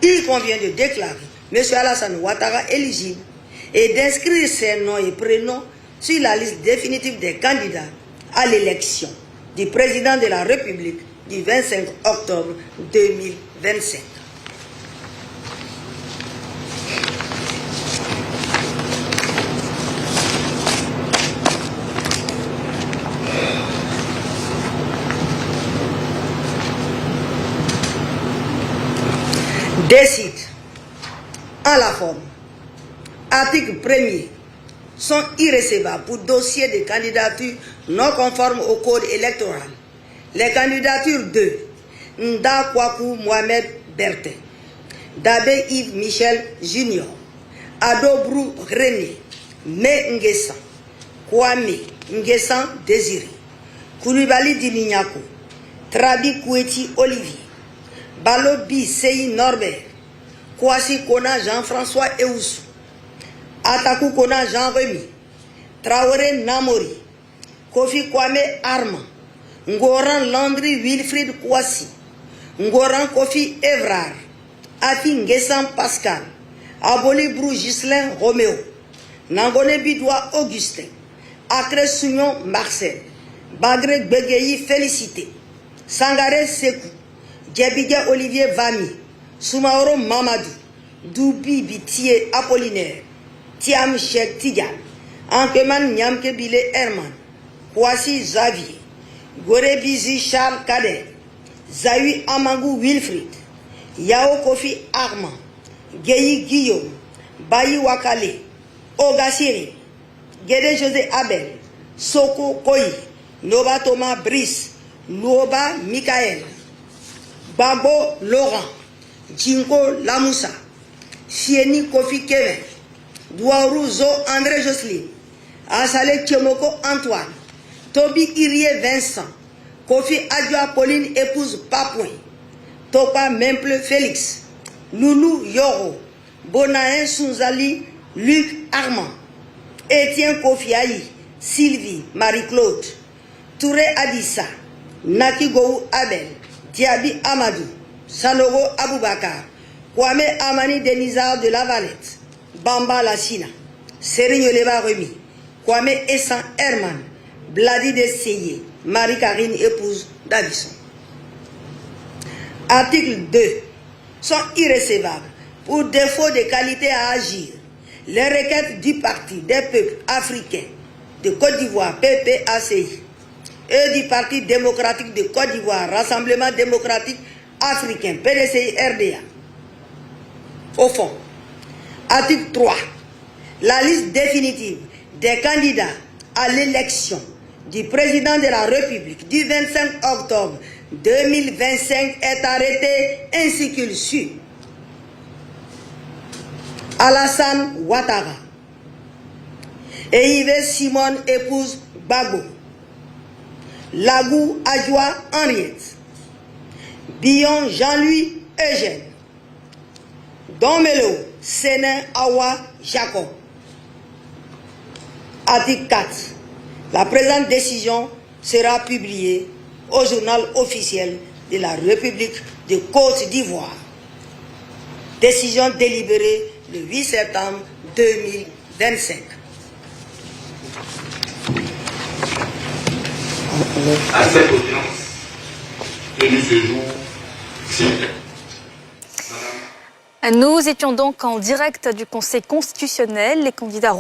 il convient de déclarer M. Alassane Ouattara éligible et d'inscrire ses noms et prénoms sur la liste définitive des candidats à l'élection du président de la République du 25 octobre 2025. Décide en la forme. Article 1er sont irrécevables pour dossier de candidature non conforme au code électoral. Les candidatures de Nda Kwaku Mohamed Bertin, Dabé Yves Michel Junior, Adobrou René, Me Nguessan, Kwame Nguessan Désiré, Koulibaly Dimignako, Trabi Koueti Olivier, Balobi Seyi Norbert, Kwasi Kona Jean-François Eoussou, Atakou Kona Jean-Remy, Traoré Namori, Kofi Kwame Armand, Ngoran Landry Wilfried Kouassi, Ngoran Kofi Evrard, Afi Nguessan Pascal, Aboli Brou Ghislain Roméo, Nangone Bidoua Augustin, Akre Sounion Marcel, Bagre Begeyi Félicité, Sangare Sekou, Djebige Olivier Vami, Soumaoro Mamadou, Doubi Bitié Apollinaire, Tiam Cheikh Tidiane, Ankeman Nyamke Bile Herman, Kwasi Xavier, Gorebizi Charles Kader, Zahui Amangou Wilfried, Yao Kofi Armand, Geyi Guillaume, Bayi Wakale, Ogasiri, Gede José Abel, Soko Koyi, Noba Thomas Brice, Noba Michael, Babo Laurent, Jinko Lamoussa, Fieni Kofi Kevin, Douarou Zo André Jocelyne, Asale Tchemoko Antoine, Toby Irie Vincent, Kofi Adjoa Pauline épouse Papouin, Topa Memple Félix, Loulou Yoro, Bonain Sounzali, Luc Armand, Étienne Kofiaï, Sylvie Marie-Claude, Touré Adissa, Nakigou Abel, Diaby Amadou, Sanogo Aboubakar, Kwame Amani Denizar de la Valette, Bamba Lassina, Serigne Leba Remy, Kwame Essan Herman, Bladi de Seye, Marie-Karine épouse Davison. Article 2. Sont irrécevables pour défaut de qualité à agir les requêtes du Parti des peuples africains de Côte d'Ivoire, PPACI, et du Parti démocratique de Côte d'Ivoire, Rassemblement démocratique africain, PDCI-RDA. Au fond, article 3. La liste définitive des candidats à l'élection du président de la République du 25 octobre 2025 est arrêtée ainsi qu'il suit. Alassane Ouattara, Eive Simone épouse Bago, Lagou Adjoa Henriette, Bion Jean-Louis Eugène, Domelo Sénin Awa Jacob. Article 4. La présente décision sera publiée au journal officiel de la République de Côte d'Ivoire. Décision délibérée le 8 septembre 2025. À cette audience tenue ce jour, Nous étions donc en direct du Conseil constitutionnel. Les candidats